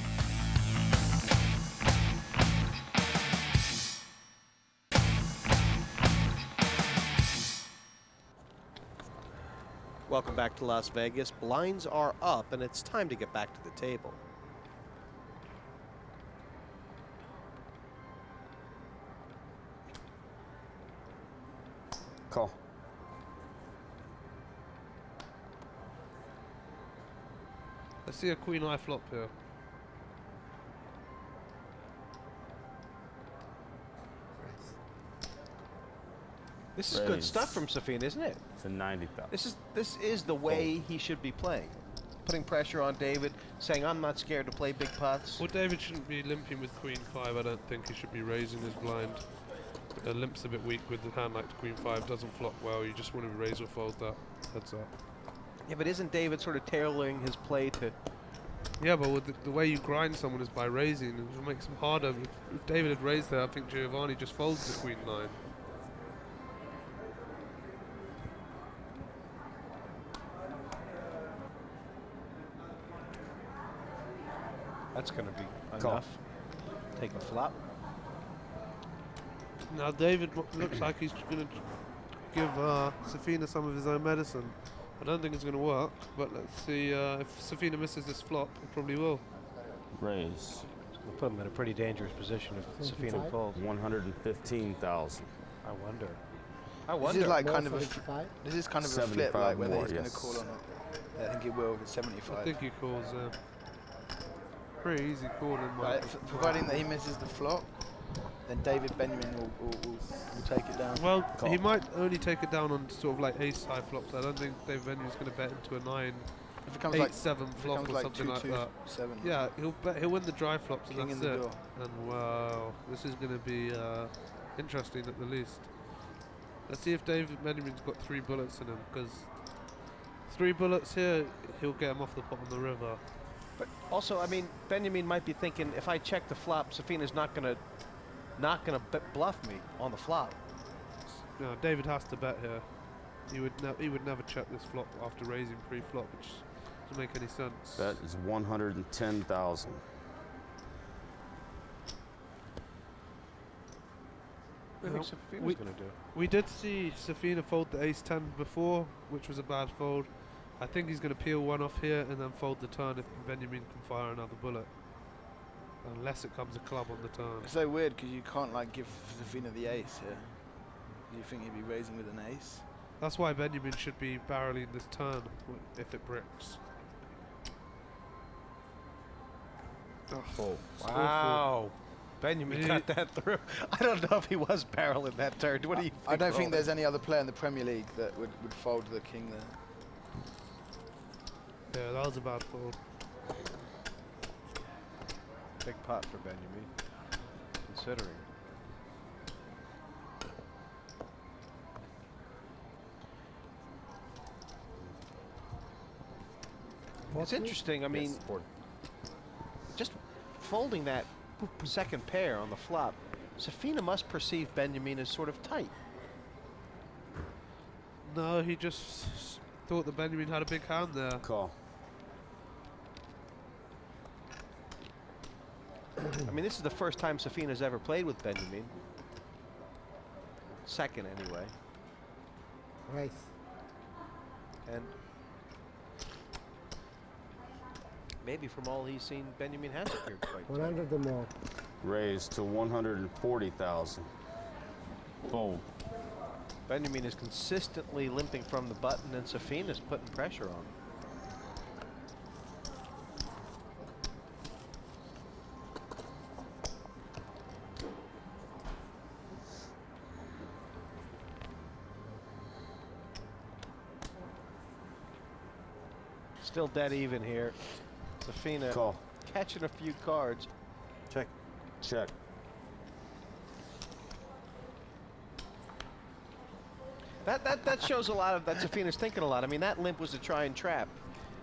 Welcome back to Las Vegas. Blinds are up, and it's time to get back to the table. Call. I see a queen eye flop here. This is good stuff from Safina, isn't it? It's a 90,000. This is the way he should be playing. Putting pressure on David, saying I'm not scared to play big pots. Well, David shouldn't be limping with queen 5. I don't think he should be raising his blind. Limp's a bit weak with the hand like the queen 5. Doesn't flop well. You just want to raise or fold that. Heads up. Yeah, but isn't David sort of tailoring his play to... Yeah, but with the way you grind someone is by raising. It makes him harder. If David had raised there, I think Giovanni just folds the queen 9. That's going to be enough. Take a flop. Now David looks like he's going to give Safina some of his own medicine. I don't think it's going to work, but let's see if Safina misses this flop, it probably will. Raise. We'll put him in a pretty dangerous position if Safina folds. 115,000. I wonder. This is like kind of a flip, like whether more, he's going to yes. call or not. Yeah, I think he will. It's 75. I think he calls. Pretty easy call in my. Right, providing that he misses the flop, then David Benyamine will take it down. Well, he might only take it down on sort of like ace high flops. I don't think David Benyamine's going to bet into a 9, If it comes 8, like 7 flop or like something 2, like 2, that. 7. Yeah, he'll win the dry flops and King that's in the it. door. And wow, this is going to be interesting at the least. Let's see if David Benyamine's got 3 bullets in him, because 3 bullets here, he'll get him off the pot on the river. But also, I mean, Benyamine might be thinking, if I check the flop, Safina's not gonna bluff me on the flop. No, David has to bet here. He would never check this flop after raising pre-flop, which doesn't make any sense. That is 110,000. What do you think Safina's gonna do? We did see Safina fold the ace-10 before, which was a bad fold. I think he's going to peel one off here and then fold the turn if Benyamine can fire another bullet. Unless it comes a club on the turn. It's so weird because you can't like give Safina the ace here. You think he'd be raising with an ace? That's why Benyamine should be barreling this turn if it bricks. Oh, Wow. Benyamine got that through. I don't know if he was barreling that turn. What do you think? I don't think Roland? there's any other player in the Premier League that would fold the king there. Yeah, that was a bad fold. Big pot for Benyamine, considering. It's interesting. I mean, just folding that second pair on the flop, Safina must perceive Benyamine as sort of tight. No, he just thought that Benyamine had a big hand there. Call. I mean, this is the first time Safina's ever played with Benyamine. Second, anyway. Right. And maybe from all he's seen, Benyamine has appeared quite tight. 100 or more. Raised to 140,000. Fold. Benyamine is consistently limping from the button, and Safina's putting pressure on him. Still dead even here. Safina Call. catching a few cards. Check. Check. That shows a lot of that Safina's thinking a lot. I mean, that limp was to try and trap.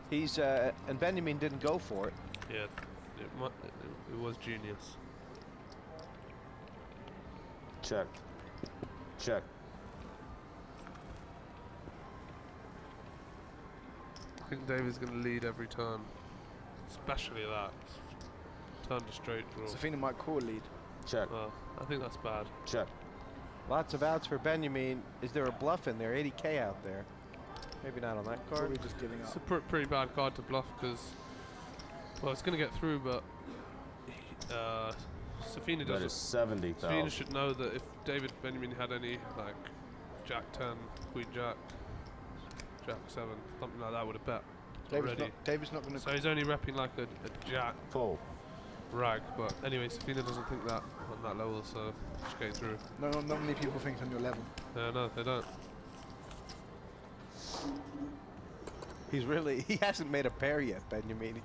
He's and Benyamine didn't go for it. Yeah, it was genius. Check. Check. I think David's going to lead every turn, especially that. Turn to straight draw. Safina might call lead. Check. Well, I think that's bad. Check. Lots of outs for Benyamine. Is there a bluff in there? 80K out there. Maybe not on that card. Probably just giving It's up. a pretty bad card to bluff because, well, it's going to get through, but Safina That is doesn't. 70,000. Safina should know that if David Benyamine had any like Jack 10, Queen Jack, Jack 7, something like that, would have bet already. David's not going to. So he's only repping like a Jack Fold. rag, but anyway, Safina doesn't think that on that level, so just getting through. No, not many people think on your level. No, they don't. He hasn't made a pair yet, Benyamine.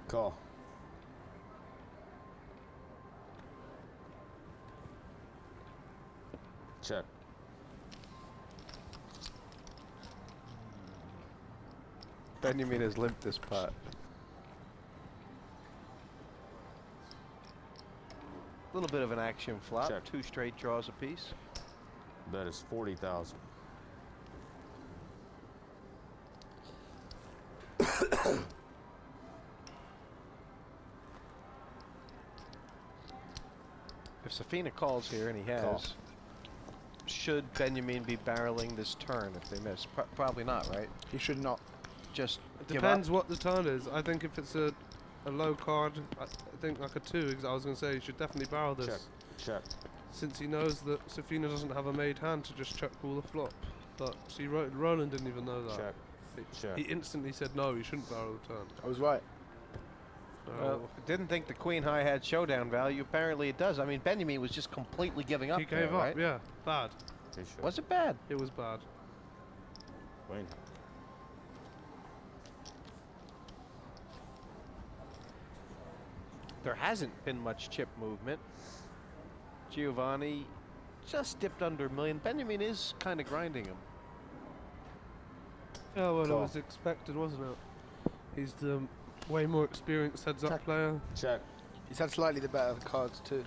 Call. Check. Benyamine has limped this pot. A little bit of an action flop. Check. 2 straight draws apiece. That is 40,000. If Safina calls here, and he has, Call. should Benyamine be barreling this turn if they miss? Probably not, right? He should not. Just It give depends up. what the turn is. I think if it's a low card, I think like a 2, because I was going to say you should definitely barrel this. Check. Check. Since he knows that Safina doesn't have a made hand to just check call the flop. But see, Roland didn't even know that. Check. Check. He instantly said no, he shouldn't barrel the turn. I was right. So Didn't think the queen high had showdown value. Apparently it does. I mean, Benyamine was just completely giving up. he gave there, up, right? yeah. Bad. Was it bad? It was bad. Wait. There hasn't been much chip movement. Giovanni just dipped under a million. Benyamine is kind of grinding him. Yeah, well, it Call. was expected, wasn't it? He's the way more experienced heads-up player. Check. He's had slightly the better cards too.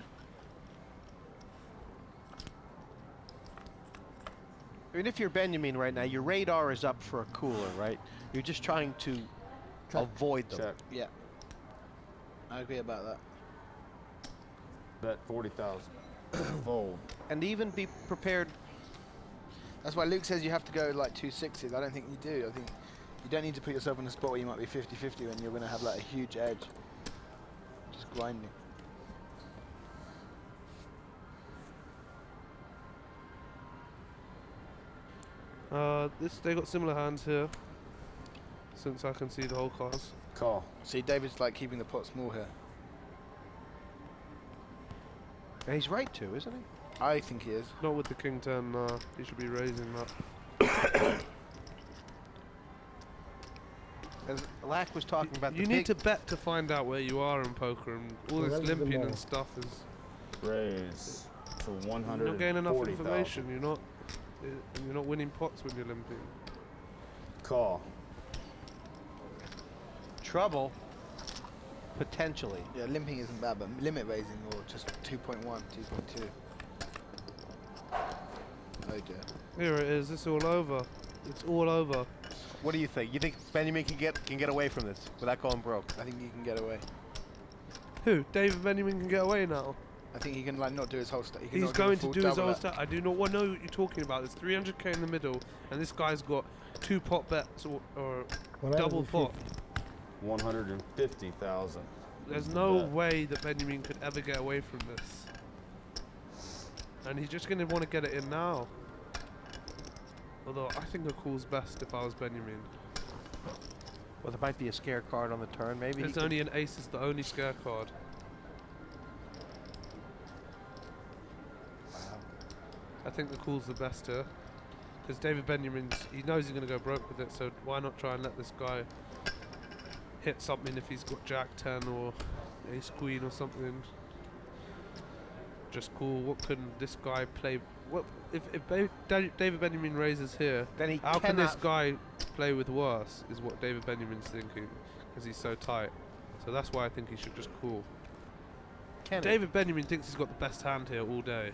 I mean, if you're Benyamine right now, your radar is up for a cooler, right? You're just trying to avoid them. Check. Yeah. I agree about that. Bet 40,000. Fold. And even be prepared. That's why Luke says you have to go like 2 6s. I don't think you do. I think you don't need to put yourself in a spot where you might be 50-50 when you're going to have like a huge edge. Just grinding. They got similar hands here, since I can see the whole cards. Call. See, David's like keeping the pot small here. And he's right to, isn't he? I think he is. Not with the king 10. He should be raising that. As Lack was talking about, You need to bet to find out where you are in poker, and all this limping and stuff is. Raise to 140,000. You're not getting enough information. You're not winning pots when you're limping. Call. Trouble. Potentially. Yeah, limping isn't bad, but limit raising or just 2.1, 2.2. Oh dear. Here it is. It's all over. It's all over. What do you think? You think Benyamine can get away from this without going broke? I think he can get away. Who? David Benyamine can get away now. I think he can like not do his whole stuff. He's going to do his own stuff. I do not want to know what you're talking about. There's 300k in the middle, and this guy's got 2 pot bets or double pot. 150,000. There's no way that Benyamine could ever get away from this. And he's just going to want to get it in now. Although I think a call's best if I was Benyamine. Well, there might be a scare card on the turn, maybe. There's only an ace is the only scare card. Wow. I think the call's the best here. Because David Benyamine's, he knows he's going to go broke with it, so why not try and let this guy hit something if he's got Jack 10 or Ace Queen or something. Just call. What can this guy play? What if David Benyamine raises here? Then he how can this guy play with worse? Is what David Benyamine's thinking, because he's so tight. So that's why I think he should just call. David Benyamine thinks he's got the best hand here all day.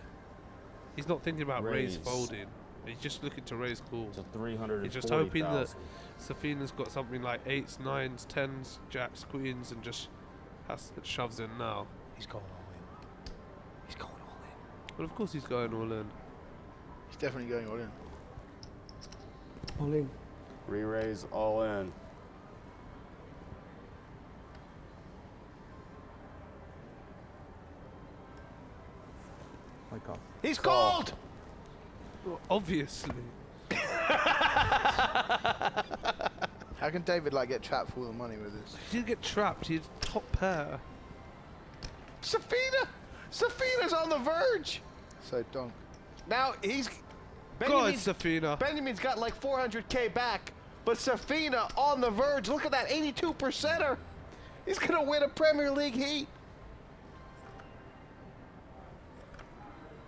He's not thinking about raise folding. He's just looking to raise calls. To 340,000. He's just hoping that Safina's got something like 8s, 9s, 10s, Jacks, Queens, and just shoves in now. He's going all in. He's going all in. Well, of course he's going all in. He's definitely going all in. All in. Re-raise all in. I call. He's called! Well, obviously. How can David like get trapped for all the money with this? He didn't get trapped. He's top pair. Safina! Safina's on the verge! So donk. Now he's... God, Safina. Benyamine's got like 400k back, but Safina on the verge. Look at that 82%er. He's gonna win a Premier League heat.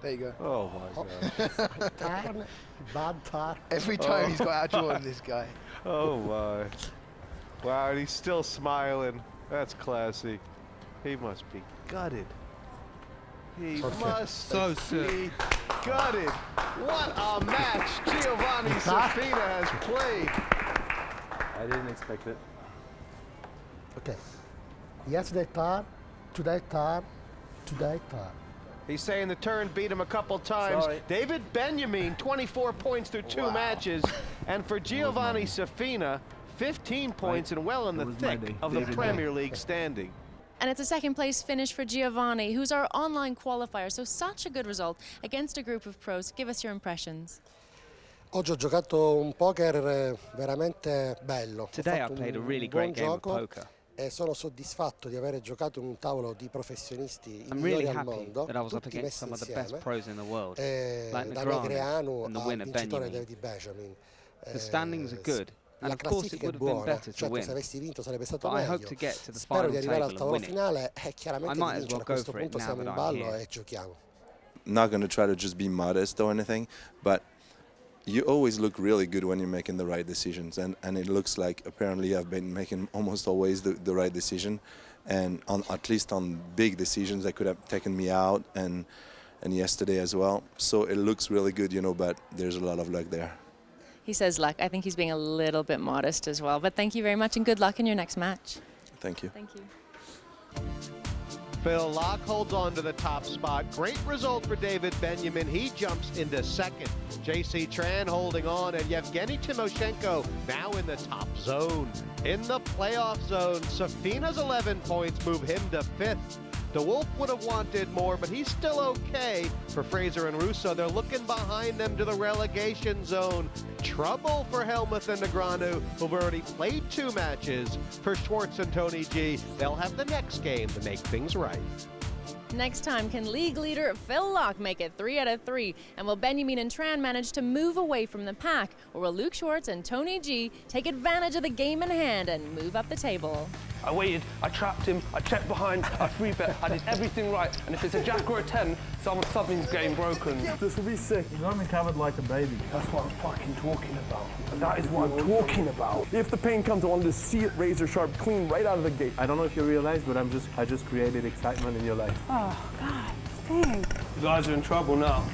There you go. Oh my god. Turn, bad turn. Every time he's got outdrawn this guy. Oh my. Wow, and he's still smiling. That's classy. He must be gutted. He must be gutted. What a match Giovanni Safina has played. I didn't expect it. Okay. Yesterday turn, today turn, today turn. He's saying the turn beat him a couple times. Sorry. David Benyamine, 24 points through 2 matches. And for Giovanni Safina, 15 points and well in the thick of the Premier League standing. And it's a second place finish for Giovanni, who's our online qualifier. So such a good result against a group of pros. Give us your impressions. Oggi ho giocato un poker veramente bello. Today I played a really great game of poker. E sono soddisfatto di aver giocato in un tavolo di professionisti I'm really happy that I was up against some of the best pros in the world, like Negreanu and the winner Benyamine. Benyamine. The standings are good, and of course it would have been better to win. Se avessi vinto sarebbe stato But I meglio. hope to get to the Spero final di arrivare al table tavolo and win it. finale e chiaramente I di might as vincere. well A go questo for it punto now siamo that in I'm ballo here. e giochiamo. Not going to try to just be modest or anything, but you always look really good when you're making the right decisions, and it looks like apparently I've been making almost always the right decision, and at least on big decisions that could have taken me out, and yesterday as well. So it looks really good, but there's a lot of luck there. He says luck. I think he's being a little bit modest as well. But thank you very much and good luck in your next match. Thank you. Thank you. Phil Locke holds on to the top spot. Great result for David Benyamine. He jumps into second. JC Tran holding on, and Yevgeniy Timoshenko now in the top zone. In the playoff zone, Safina's 11 points move him to 5th. The Wolf would have wanted more, but he's still okay for Frazer and Rousso. They're looking behind them to the relegation zone. Trouble for Hellmuth and Negreanu, who've already played 2 matches. For Schwartz and Tony G, they'll have the next game to make things right. Next time, can league leader Phil Locke make it 3 out of 3? And will Benyamine and Tran manage to move away from the pack? Or will Luke Schwartz and Tony G take advantage of the game in hand and move up the table? I waited, I trapped him, I checked behind, I free bet, I did everything right. And if it's a jack or a 10, something's getting broken. This will be sick. You're gonna be covered like a baby. That's what I'm fucking talking about. That is what I'm talking about. If the pain comes, I want to see it razor sharp, clean right out of the gate. I don't know if you realize, but I just created excitement in your life. Oh, God, dang. You guys are in trouble now.